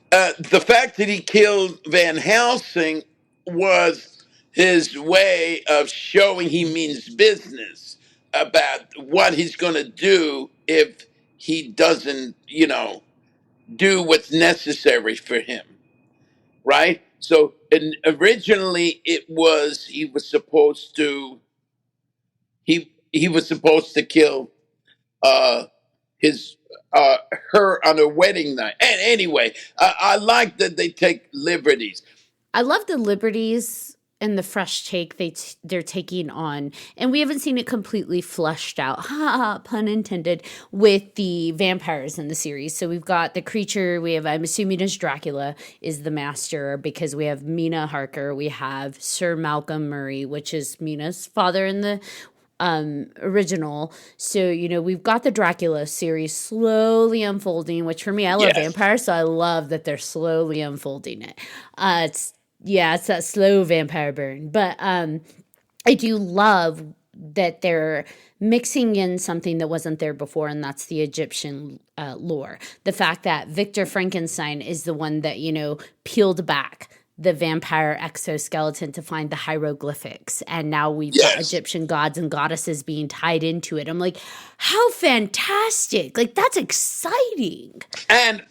the fact that he killed Van Helsing was his way of showing he means business about what he's going to do if he doesn't, do what's necessary for him, right? So originally it was he was supposed to kill uh his uh her on her wedding night. And anyway, I like that they take liberties. I love the liberties and the fresh take they're taking on, and we haven't seen it completely fleshed out, ha ha, pun intended, with the vampires in the series. So we've got the creature. We have, I'm assuming, as Dracula is the master, because we have Mina Harker. We have Sir Malcolm Murray, which is Mina's father in the original. So, we've got the Dracula series slowly unfolding, which for me, I love Yes. vampires, so I love that they're slowly unfolding it. It's that slow vampire burn. But I do love that they're mixing in something that wasn't there before, and that's the Egyptian lore. The fact that Victor Frankenstein is the one that, peeled back the vampire exoskeleton to find the hieroglyphics. And now we've got Yes. Egyptian gods and goddesses being tied into it. I'm like, how fantastic. Like, that's exciting. And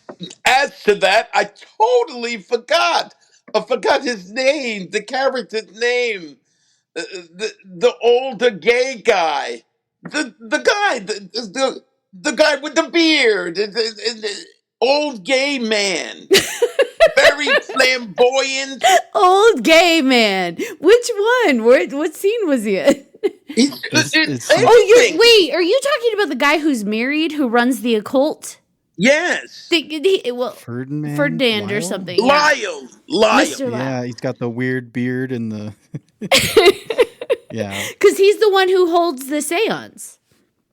as to that, I totally forgot. I forgot his name, the character's name. The older gay guy. The guy, the guy with the beard, the old gay man. Very flamboyant. Old gay man. Which one? What scene was he in? He's It's anything. Wait, are you talking about the guy who's married who runs the occult? Yes. Ferdinand. Ferdinand or Lyle? something. Yeah. Lyle. Mr. Lyle. Yeah, he's got the weird beard and the. Yeah. Because he's the one who holds the seance.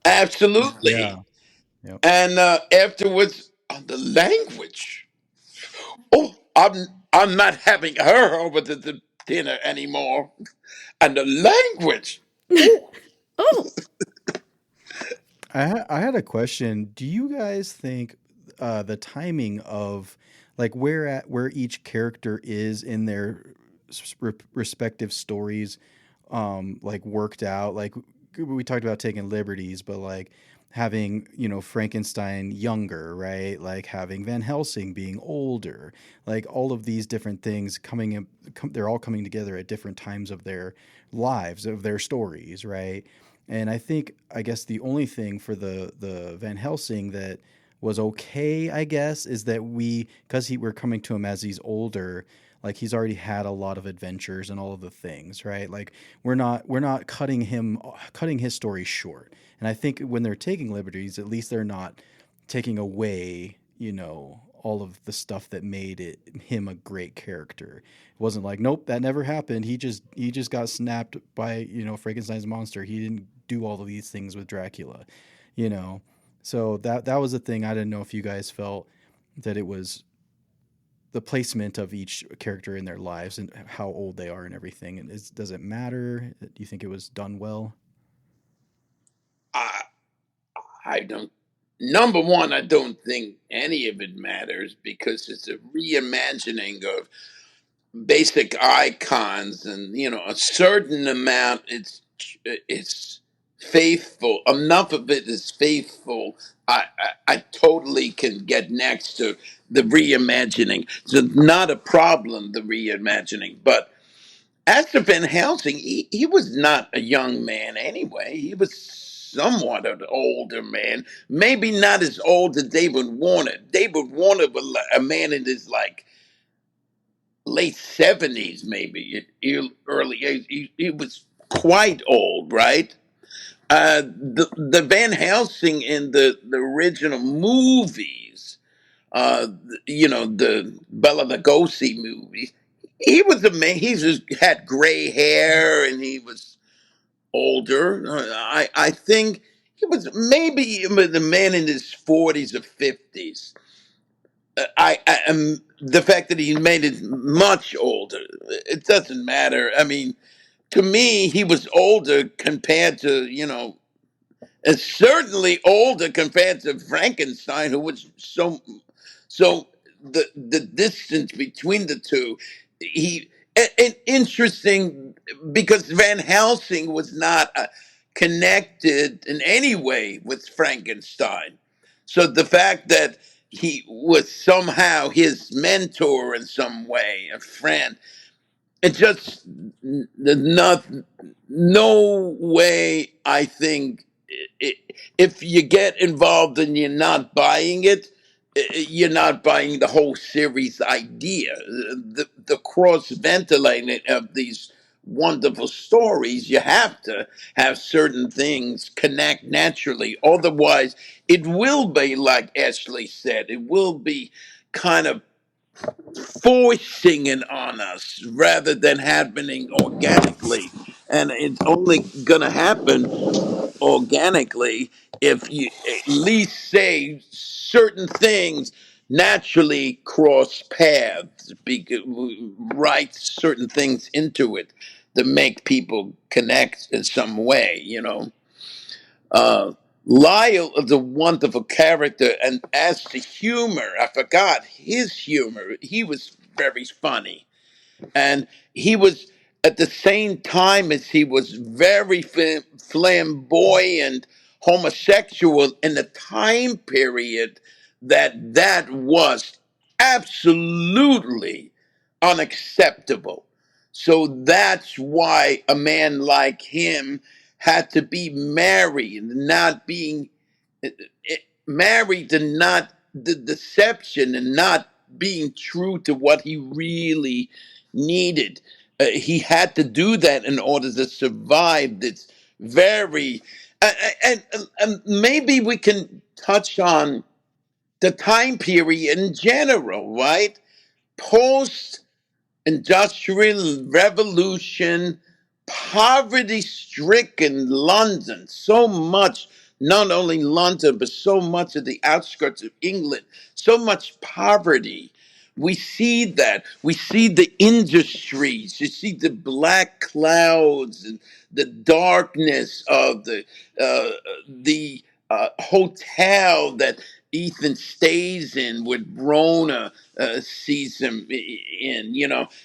Absolutely. Yeah. Yep. And afterwards, on the language. Oh, I'm not having her over to the dinner anymore. And the language. Oh, I had a question. Do you guys think the timing of like where each character is in their respective stories like worked out? Like we talked about taking liberties, but like having, Frankenstein younger, right? Like having Van Helsing being older, like all of these different things coming in, they're all coming together at different times of their lives, of their stories, right? And I guess the only thing for the Van Helsing that was okay, I guess, is that because we're coming to him as he's older, like he's already had a lot of adventures and all of the things, right? Like we're not cutting his story short. And I think when they're taking liberties, at least they're not taking away, all of the stuff that made him a great character. It wasn't like, nope, that never happened. He just got snapped by, Frankenstein's monster. He didn't do all of these things with Dracula, you know. So that was the thing. I didn't know if you guys felt that it was the placement of each character in their lives and how old they are and everything. And does it matter? Do you think it was done well? I, I don't. Number one, I don't think any of it matters because it's a reimagining of basic icons, and a certain amount. It's faithful. Enough of it is faithful. I totally can get next to the reimagining. It's not a problem, the reimagining, but as for Van Helsing, he was not a young man anyway. He was somewhat an older man. Maybe not as old as David Warner. David Warner was a man in his late 70s, maybe early 80s. He was quite old, right? The Van Helsing in the original movies, the Bela Lugosi movies, he was a man. He just had gray hair and he was older. I think he was maybe the man in his 40s or 50s. I am the fact that he made it much older. It doesn't matter. I mean, to me, he was older compared to is certainly older compared to Frankenstein, who was so the distance between the two. And interesting because Van Helsing was not connected in any way with Frankenstein. So the fact that he was somehow his mentor in some way, a friend, it just there's not no way. I think I if you get involved and you're not buying it, you're not buying the whole series idea. The cross ventilating of these wonderful stories, you have to have certain things connect naturally. Otherwise, it will be like Ashley said. It will be kind of forcing it on us rather than happening organically. And it's only going to happen organically if you at least say certain things naturally cross paths, write certain things into it to make people connect in some way. Uh, Lyle is a wonderful character, and as to humor, I forgot his humor. He was very funny, and he was at the same time as he was very flamboyant, homosexual in the time period that was absolutely unacceptable. So that's why a man like him had to be married, not being married and not the deception and not being true to what he really needed. He had to do that in order to survive this very and maybe we can touch on the time period in general, right? Post Industrial Revolution, poverty stricken London, so much, not only London, but so much of the outskirts of England, so much poverty. We see that. We see the industries. You see the black clouds and the darkness of the hotel that Ethan stays in with Brona sees him in.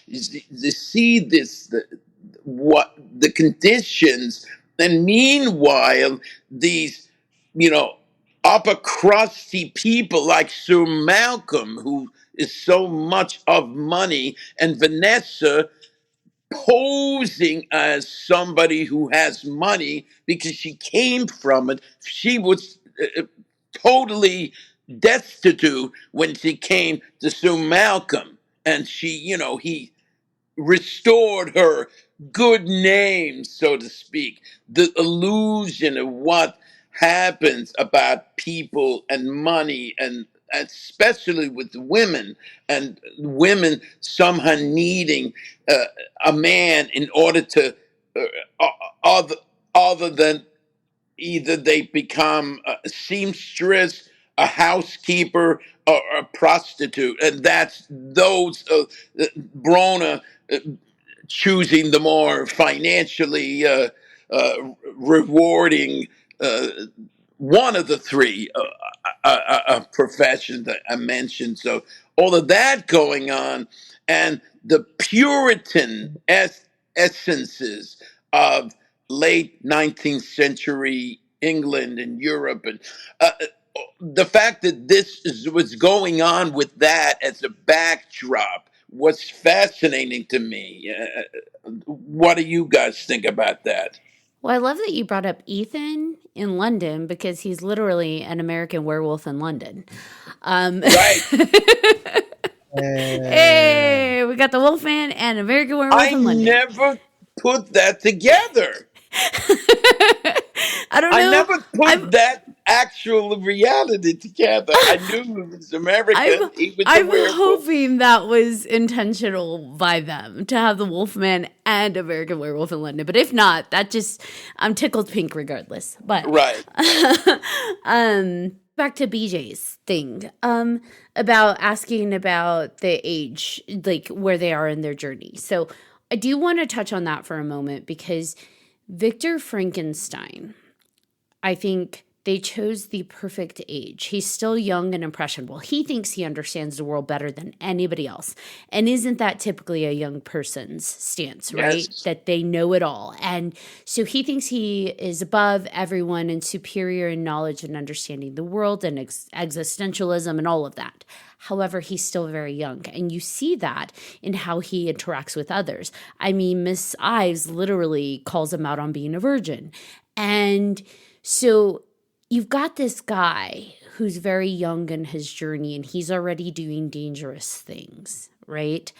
To see this, what the conditions, and meanwhile, these, you know, upper crusty people like Sir Malcolm, who is so much of money, and Vanessa posing as somebody who has money because she came from it. She was totally destitute when she came to Sir Malcolm, and he restored her good name, so to speak. The illusion of what happens about people and money and especially with women, and women somehow needing a man in order to uh, other other than either they become a seamstress, a housekeeper, or a prostitute, and that's those Brona uh, choosing the more financially uh, rewarding uh, one of the three professions that I mentioned. So all of that going on, and the Puritan essences of late 19th century England and Europe, and the fact that was going on with that as a backdrop was fascinating to me. What do you guys think about that? Well, I love that you brought up Ethan in London because he's literally an American werewolf in London. Right. Hey, we got the Wolfman and American Werewolf I in London. never put that together. I don't I know. never put that actual reality together. I knew it was American. He was a I'm werewolf. hoping that was intentional by them to have the Wolfman and American Werewolf in London. But if not, I'm tickled pink regardless. But Right. back to BJ's thing about asking about the age, like where they are in their journey. So I do want to touch on that for a moment because Victor Frankenstein, I think they chose the perfect age. He's still young and impressionable. He thinks he understands the world better than anybody else. And isn't that typically a young person's stance, right? Yes. That they know it all. And so he thinks he is above everyone and superior in knowledge and understanding the world and existentialism and all of that. However, he's still very young. And you see that in how he interacts with others. I mean, Miss Ives literally calls him out on being a virgin. And so you've got this guy who's very young in his journey and he's already doing dangerous things, right?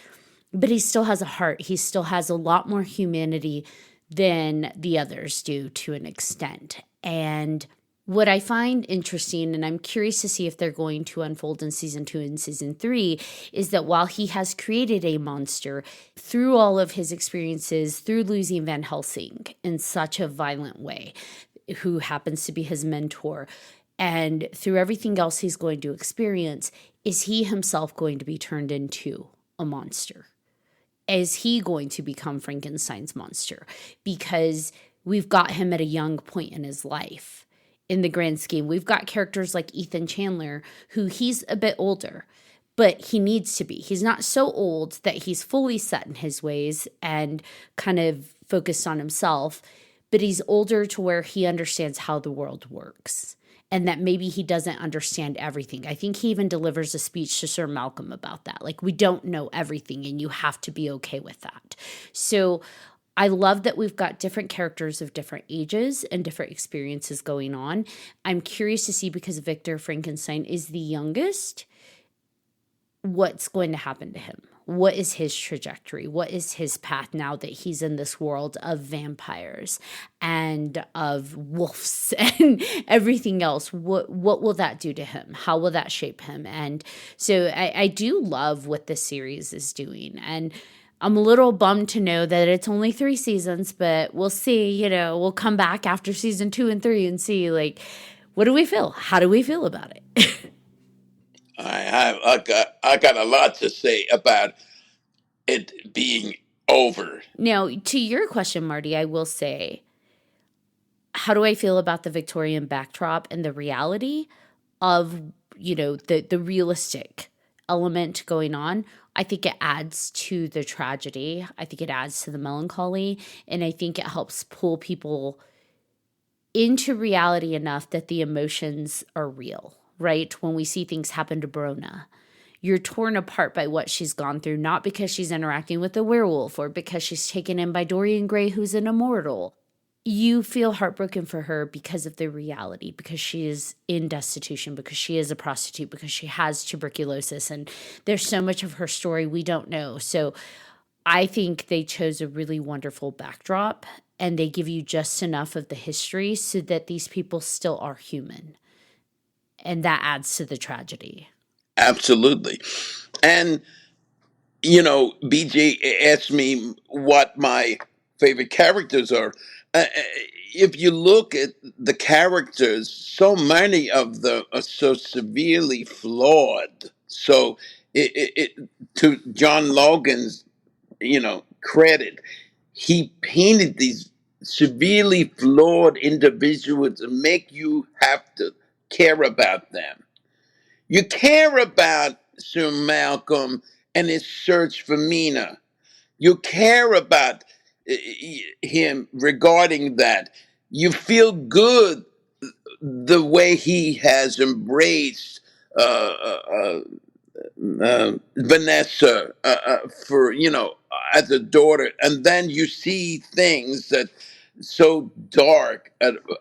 But he still has a heart. He still has a lot more humanity than the others do to an extent. And what I find interesting, and I'm curious to see if they're going to unfold in season 2 and season 3, is that while he has created a monster through all of his experiences, through losing Van Helsing in such a violent way, who happens to be his mentor, and through everything else he's going to experience, is he himself going to be turned into a monster? Is he going to become Frankenstein's monster? Because we've got him at a young point in his life. In the grand scheme, we've got characters like Ethan Chandler, who he's a bit older, but he needs to be. He's not so old that he's fully set in his ways and kind of focused on himself, but he's older to where he understands how the world works and that maybe he doesn't understand everything. I think he even delivers a speech to Sir Malcolm about that. Like, we don't know everything and you have to be okay with that. So I love that we've got different characters of different ages and different experiences going on. I'm curious to see, because Victor Frankenstein is the youngest, what's going to happen to him. What is his trajectory? What is his path now that he's in this world of vampires and of wolves and everything else? What will that do to him? How will that shape him? And so I do love what this series is doing. And I'm a little bummed to know that it's only 3 seasons, but we'll see. We'll come back after season 2 and 3 and see, like, what do we feel? How do we feel about it? I got a lot to say about it being over. Now, to your question, Marty, I will say, how do I feel about the Victorian backdrop and the reality of, the realistic element going on? I think it adds to the tragedy. I think it adds to the melancholy. And I think it helps pull people into reality enough that the emotions are real, right? When we see things happen to Brona, you're torn apart by what she's gone through, not because she's interacting with a werewolf or because she's taken in by Dorian Gray, who's an immortal. You feel heartbroken for her because of the reality, because she is in destitution, because she is a prostitute, because she has tuberculosis, and there's so much of her story we don't know. So I think they chose a really wonderful backdrop, and they give you just enough of the history so that these people still are human. And that adds to the tragedy. Absolutely. And BJ asked me what my favorite characters are. If you look at the characters, so many of them are so severely flawed. So, to John Logan's, credit, he painted these severely flawed individuals and make you have to care about them. You care about Sir Malcolm and his search for Mina. You care about him regarding that. You feel good the way he has embraced uh, uh, uh, Vanessa for as a daughter, and then you see things that so dark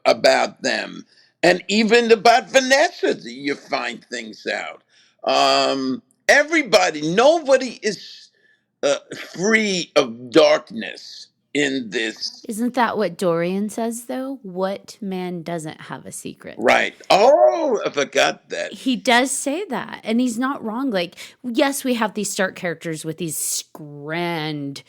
about them, and even about Vanessa, you find things out. Nobody is free of darkness in this. Isn't that what Dorian says, though? What man doesn't have a secret? Right. Oh, I forgot that. He does say that, and he's not wrong. Like, yes, we have these stark characters with these grand,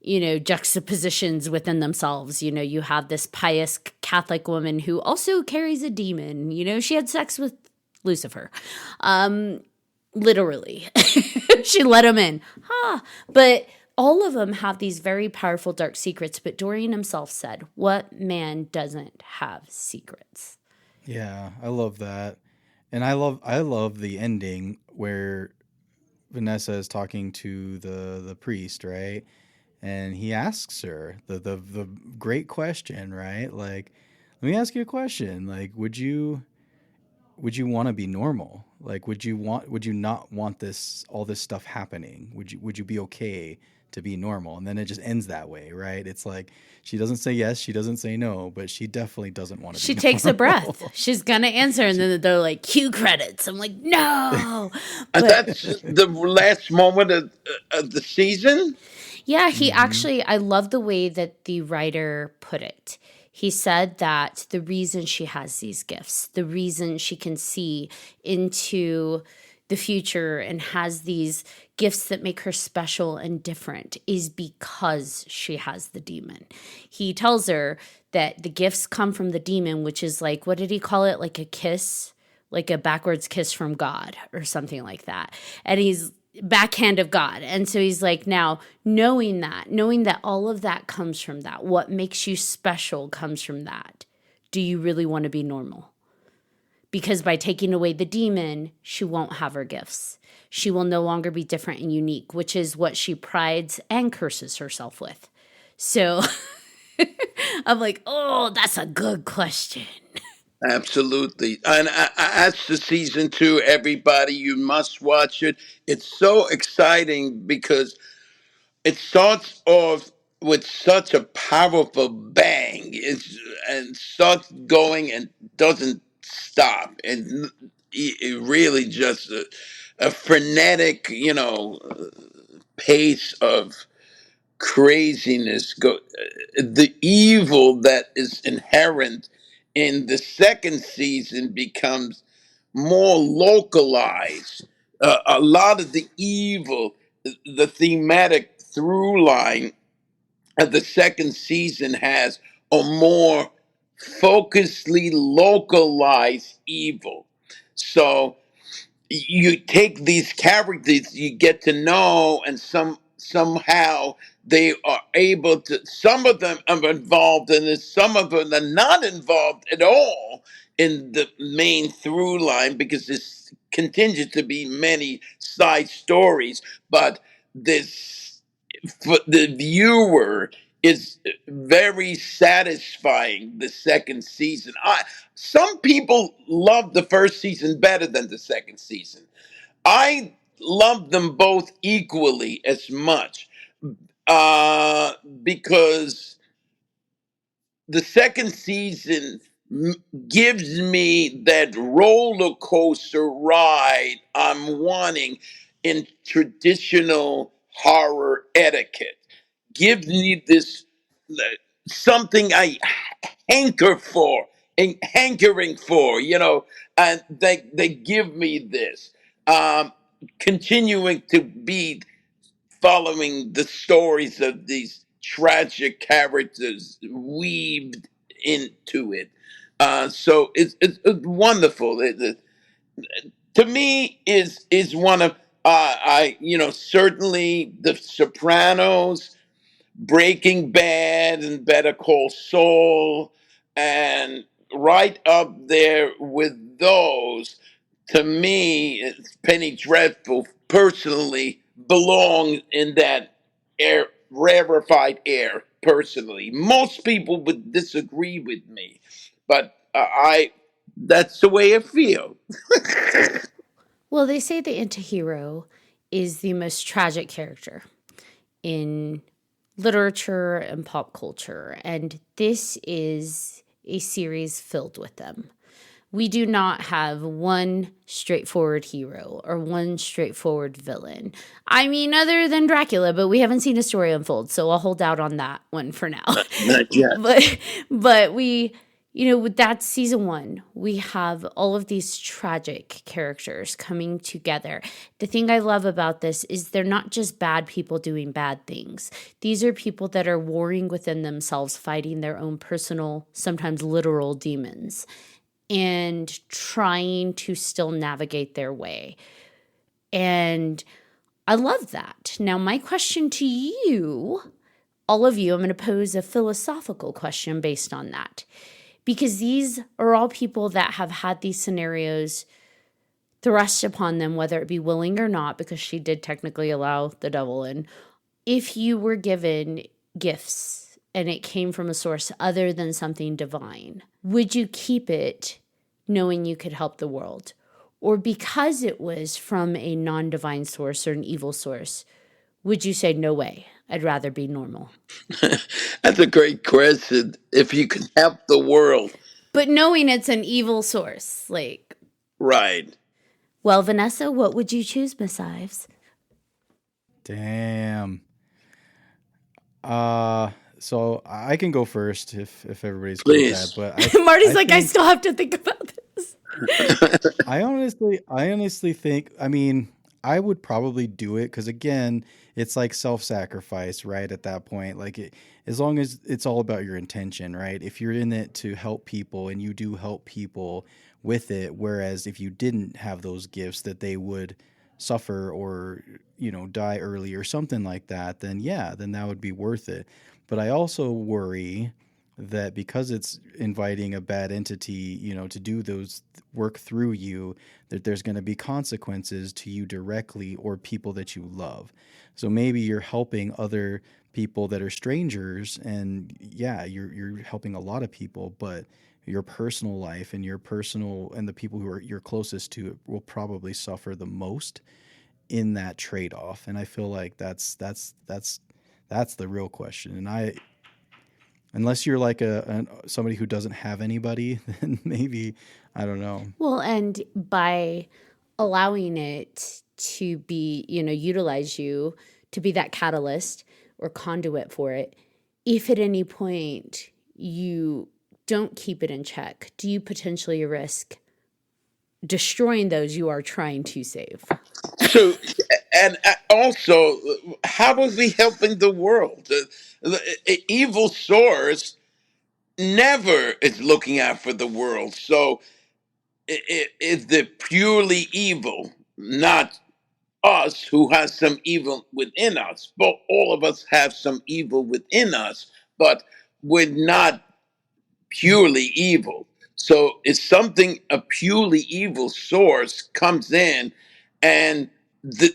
juxtapositions within themselves. You have this pious Catholic woman who also carries a demon. She had sex with Lucifer. Literally. She let him in. But all of them have these very powerful dark secrets. But Dorian himself said, what man doesn't have secrets? Yeah, I love that. And I love the ending where Vanessa is talking to the priest, right? And he asks her the great question, right? Like, let me ask you a question. Like, would you want to be normal? Like, would you not want all this stuff happening? Would you be okay to be normal? And then it just ends that way, right? It's like she doesn't say yes, she doesn't say no, but she definitely doesn't want to She be takes a normal. breath. She's going to answer. And then they're like, cue credits. I'm like, no. And But that's the last moment of the season. yeah, he Hmm. actually, I love the way that the writer put it. He said that the reason she has these gifts, the reason she can see into the future and has these gifts that make her special and different is because she has the demon. He tells her that the gifts come from the demon, which is like, what did he call it? Like a kiss, like a backwards kiss from God or something like that. And he's backhand of God. And so he's like, now knowing that all of that comes from that, what makes you special comes from that. Do you really want to be normal? Because by taking away the demon, she won't have her gifts. She will no longer be different and unique, which is what she prides and curses herself with. So I'm like, oh, that's a good question. Absolutely. And as to season two, everybody, you must watch it. It's so exciting because it starts off with such a powerful bang. And starts going and doesn't stop. And it really just a frenetic, pace of craziness. The evil that is inherent in the second season becomes more localized. A lot of the evil, the thematic through line of the second season has a more focusedly localized evil. So you take these characters you get to know, and somehow they are able to, some of them are involved in this, some of them are not involved at all in the main through line because this continues to be many side stories, but this, for the viewer, is very satisfying. The second season, some people love the first season better than the second season. I love them both equally as much, uh, because the second season m- gives me that roller coaster ride I'm wanting in traditional horror etiquette. Gives me this uh, something I hanker for and hankering for, and they give me this. um, continuing to be following the stories of these tragic characters weaved into it. So it's wonderful. To me, is one of I certainly The Sopranos, Breaking Bad, and Better Call Saul, and right up there with those. To me, Penny Dreadful personally belong in that air, rarefied air. Personally, most people would disagree with me, but I that's the way I feel. Well, they say the antihero is the most tragic character in literature and pop culture, and this is a series filled with them. We do not have one straightforward hero or one straightforward villain. I mean, other than Dracula, but we haven't seen a story unfold, so I'll hold out on that one for now. Not yet. but we, with that season one, we have all of these tragic characters coming together. The thing I love about this is they're not just bad people doing bad things. These are people that are warring within themselves, fighting their own personal, sometimes literal demons, and trying to still navigate their way. And I love that. Now, my question to you, all of you, I'm going to pose a philosophical question based on that. Because these are all people that have had these scenarios thrust upon them, whether it be willing or not, because she did technically allow the devil in. If you were given gifts and it came from a source other than something divine, would you keep it knowing you could help the world? Or because it was from a non-divine source or an evil source, would you say, no way, I'd rather be normal? That's a great question. If you can help the world, But knowing it's an evil source, right? Well, Vanessa, what would you choose, Miss Ives? Damn. So I can go first if everybody's cool with Please. that. But Marty's I I think, still have to think about this. I honestly think, I mean, I would probably do it because again, it's like self-sacrifice, right? At that point, as long as it's all about your intention, right? If you're in it to help people and you do help people with it, whereas if you didn't have those gifts that they would suffer or die early or something like that, then yeah, then that would be worth it. But I also worry that because it's inviting a bad entity, to do those work through you, that there's going to be consequences to you directly or people that you love. So maybe you're helping other people that are strangers, and yeah, you're helping a lot of people, but your personal life and the people who are you're closest to will probably suffer the most in that trade-off. And I feel like that's the real question. And unless you're like somebody who doesn't have anybody, then maybe, I don't know. Well, and by allowing it to be, utilize you to be that catalyst or conduit for it, if at any point you don't keep it in check, do you potentially risk destroying those you are trying to save? So, and also, how are we helping the world? The evil source never is looking out for the world. So, if they're purely evil, not us who has some evil within us, but all of us have some evil within us, but we're not purely evil. So if something, a purely evil source comes in, and the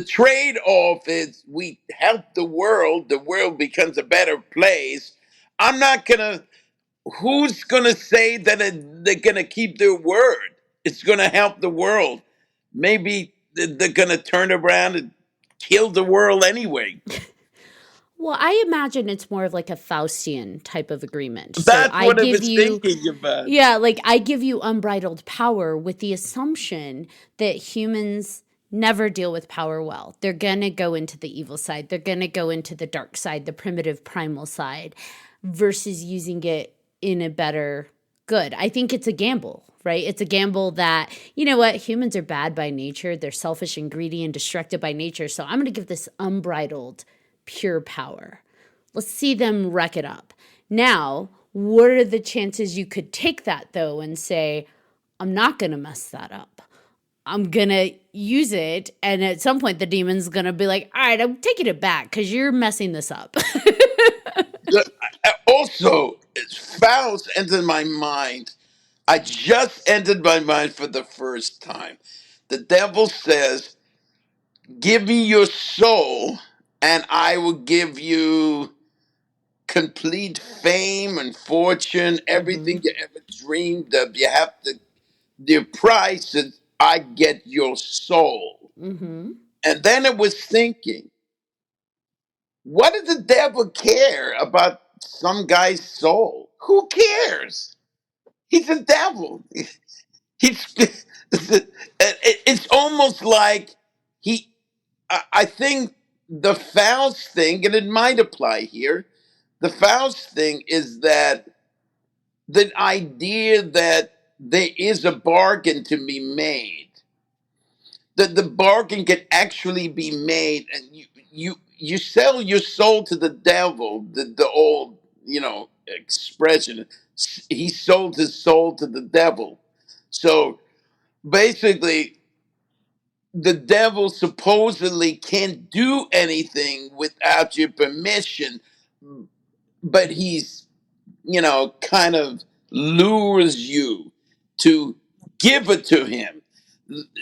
trade off is we help the world becomes a better place. I'm not gonna. Who's gonna say that they're gonna keep their word? It's gonna help the world. Maybe they're gonna turn around and kill the world anyway. Well, I imagine it's more of like a Faustian type of agreement. So That's I what I give was you, thinking about. yeah, I give you unbridled power with the assumption that humans never deal with power well. They're going to go into the evil side. They're going to go into the dark side, the primitive primal side, versus using it in a better good. I think it's a gamble, right? It's a gamble that, you know what, humans are bad by nature. They're selfish and greedy and destructive by nature. So I'm going to give this unbridled, pure power. Let's see them wreck it up. Now, what are the chances you could take that, though, and say, I'm not going to mess that up? I'm going to use it. And at some point, the demon's going to be like, all right, I'm taking it back because you're messing this up. Also, fouls entered my mind. I just entered my mind for the first time. The devil says, give me your soul, and I will give you complete fame and fortune, everything you ever dreamed of. You have to, the price is I get your soul. Mm-hmm. And then it was thinking, what does the devil care about some guy's soul? Who cares? He's a devil. He's it's almost like he I think the Faust thing, and it might apply here, the Faust thing is that the idea that there is a bargain to be made, that the bargain can actually be made, and you sell your soul to the devil, the old, expression. He sold his soul to the devil. So basically, the devil supposedly can't do anything without your permission, but he's, kind of lures you to give it to him.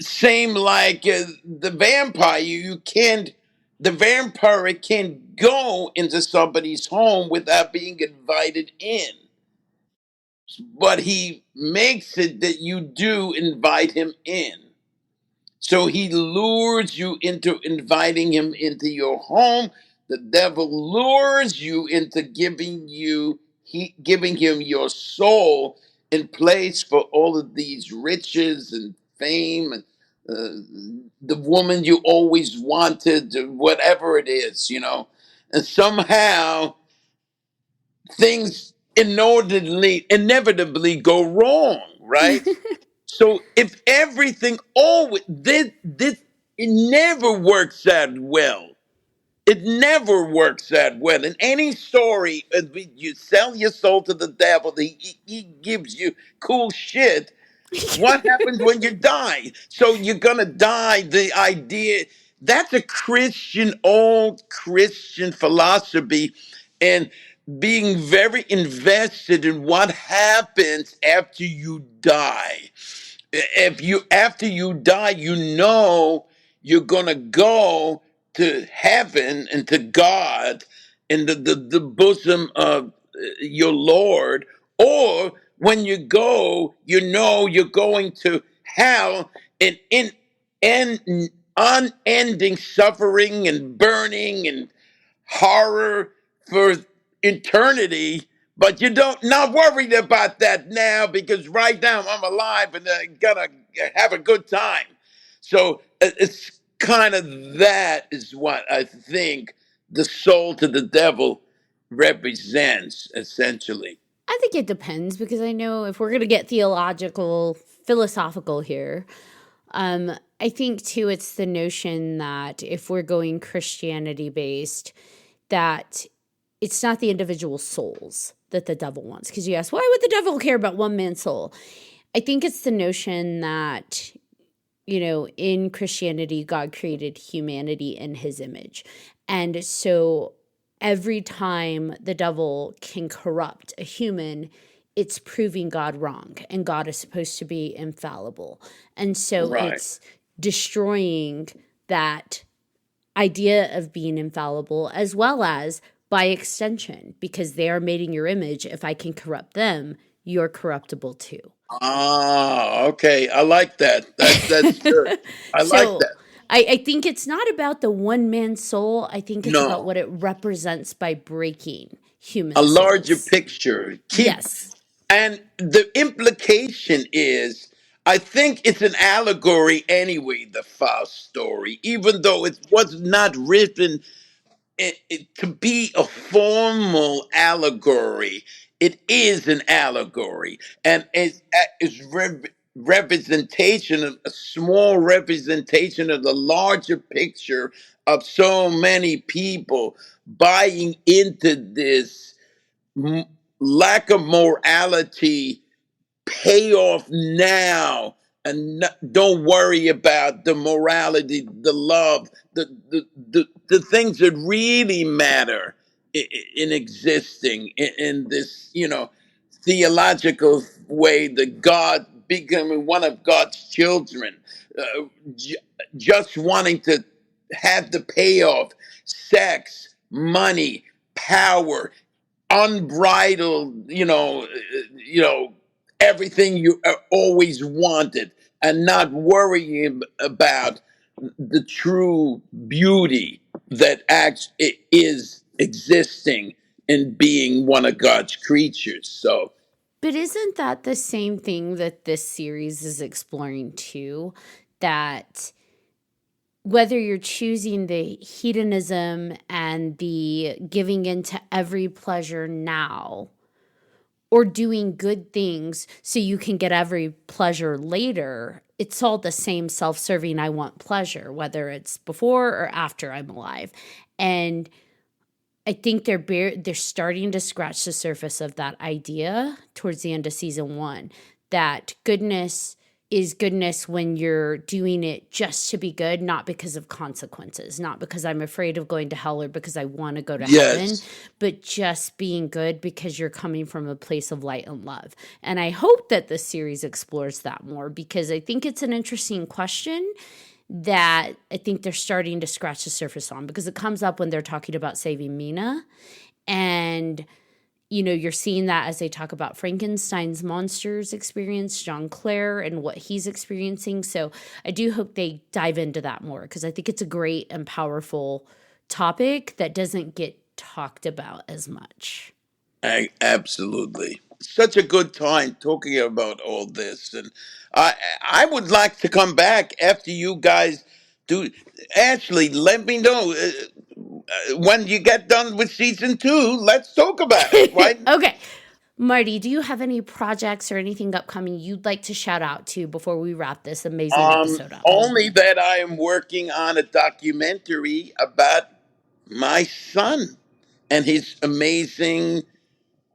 Same like the vampire. You can't, the vampire can't go into somebody's home without being invited in. But he makes it that you do invite him in. So he lures you into inviting him into your home. The devil lures you into giving him your soul in place for all of these riches and fame and the woman you always wanted, whatever it is, And somehow things inevitably go wrong, right? So if everything always this it never works that well. It never works that well. In any story, you sell your soul to the devil, he gives you cool shit. What happens when you die? So you're gonna die. The idea that's a old Christian philosophy, and being very invested in what happens after you die. If you After you die, you're gonna go to heaven and to God in the bosom of your Lord, or when you go, you're going to hell and in unending suffering and burning and horror for eternity. But you don't not worried about that now because right now I'm alive and gonna have a good time. So it's kind of that is what I think the soul to the devil represents essentially. I think it depends because I know if we're going to get theological, philosophical here, I think too it's the notion that if we're going Christianity based, that it's not the individual souls that the devil wants. Because you ask, why would the devil care about one man's soul? I think it's the notion that, in Christianity, God created humanity in his image. And so every time the devil can corrupt a human, it's proving God wrong. And God is supposed to be infallible. And so Right. it's destroying that idea of being infallible, as well as by extension, because they are made in your image. If I can corrupt them, you're corruptible too. Ah, okay. I like that. That's good. I like So that. I think it's not about the one man's soul. I think it's about No, what it represents by breaking human a larger souls. picture. Yes. And the implication is, I think it's an allegory anyway, the Faust story, even though it was not written to be a formal allegory. It is an allegory, and it's representation, a small representation of the larger picture of so many people buying into this m- lack of morality. Pay off now, and don't worry about the morality, the love, the things that really matter in existing in this, theological way, that God becoming one of God's children, uh, j- just wanting to have the payoff, sex, money, power, unbridled, everything you always wanted, and not worrying about the true beauty that is existing in being one of God's creatures. So, But isn't that the same thing that this series is exploring too? That whether you're choosing the hedonism and the giving into every pleasure now, or doing good things so you can get every pleasure later, it's all the same self-serving I want pleasure, whether it's before or after I'm alive. And I think they're starting to scratch the surface of that idea towards the end of season 1, that goodness is goodness when you're doing it just to be good, not because of consequences, not because I'm afraid of going to hell or because I want to go to heaven, yes. but just being good because you're coming from a place of light and love. And I hope that this series explores that more, because I think it's an interesting question that I think they're starting to scratch the surface on, because it comes up when they're talking about saving Mina. And, you're seeing that as they talk about Frankenstein's monsters experience, John Clare, and what he's experiencing. So I do hope they dive into that more, because I think it's a great and powerful topic that doesn't get talked about as much. Absolutely. Such a good time talking about all this. And I would like to come back after you guys do. Ashley, let me know when you get done with season 2. Let's talk about it. Why? Okay. Marty, do you have any projects or anything upcoming you'd like to shout out to before we wrap this amazing episode up? Only that I am working on a documentary about my son and his amazing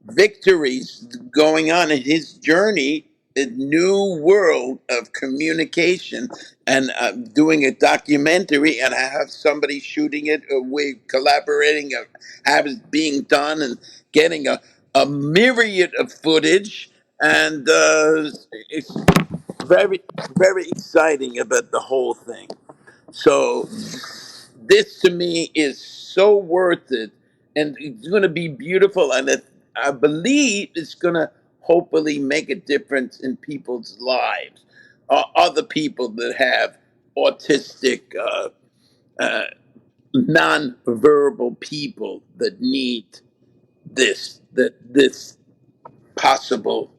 victories going on in his journey, a new world of communication, and doing a documentary, and I have somebody shooting it. We're collaborating, have it being done, and getting a myriad of footage, and it's very, very exciting about the whole thing. So this to me is so worth it, and it's going to be beautiful, and I believe it's going to hopefully make a difference in people's lives, other people that have autistic, uh, non-verbal people that need this possible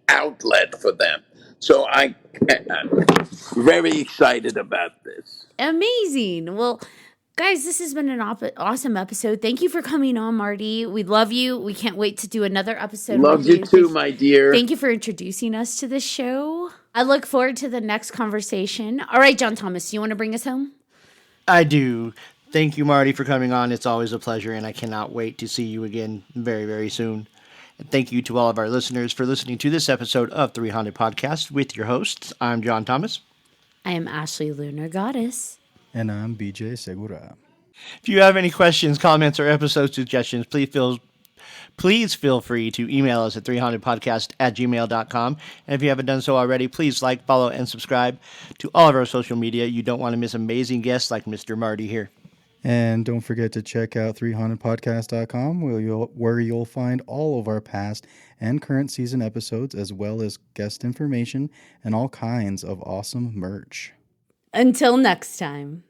outlet for them. So I'm very excited about this. Amazing. Well, guys, this has been an awesome episode. Thank you for coming on, Marty. We love you. We can't wait to do another episode Love with you you. too, my dear. Thank you for introducing us to this show. I look forward to the next conversation. All right, John Thomas, you want to bring us home? I do. Thank you, Marty, for coming on. It's always a pleasure, and I cannot wait to see you again very, very soon. And thank you to all of our listeners for listening to this episode of 3Haunted Podcast with your hosts. I'm John Thomas. I am Ashley Lunar Goddess. And I'm BJ Segura. If you have any questions, comments, or episode suggestions, please feel free to email us at 300podcast@gmail.com. And if you haven't done so already, please like, follow, and subscribe to all of our social media. You don't want to miss amazing guests like Mr. Marty here. And don't forget to check out 300podcast.com where you'll find all of our past and current season episodes, as well as guest information and all kinds of awesome merch. Until next time.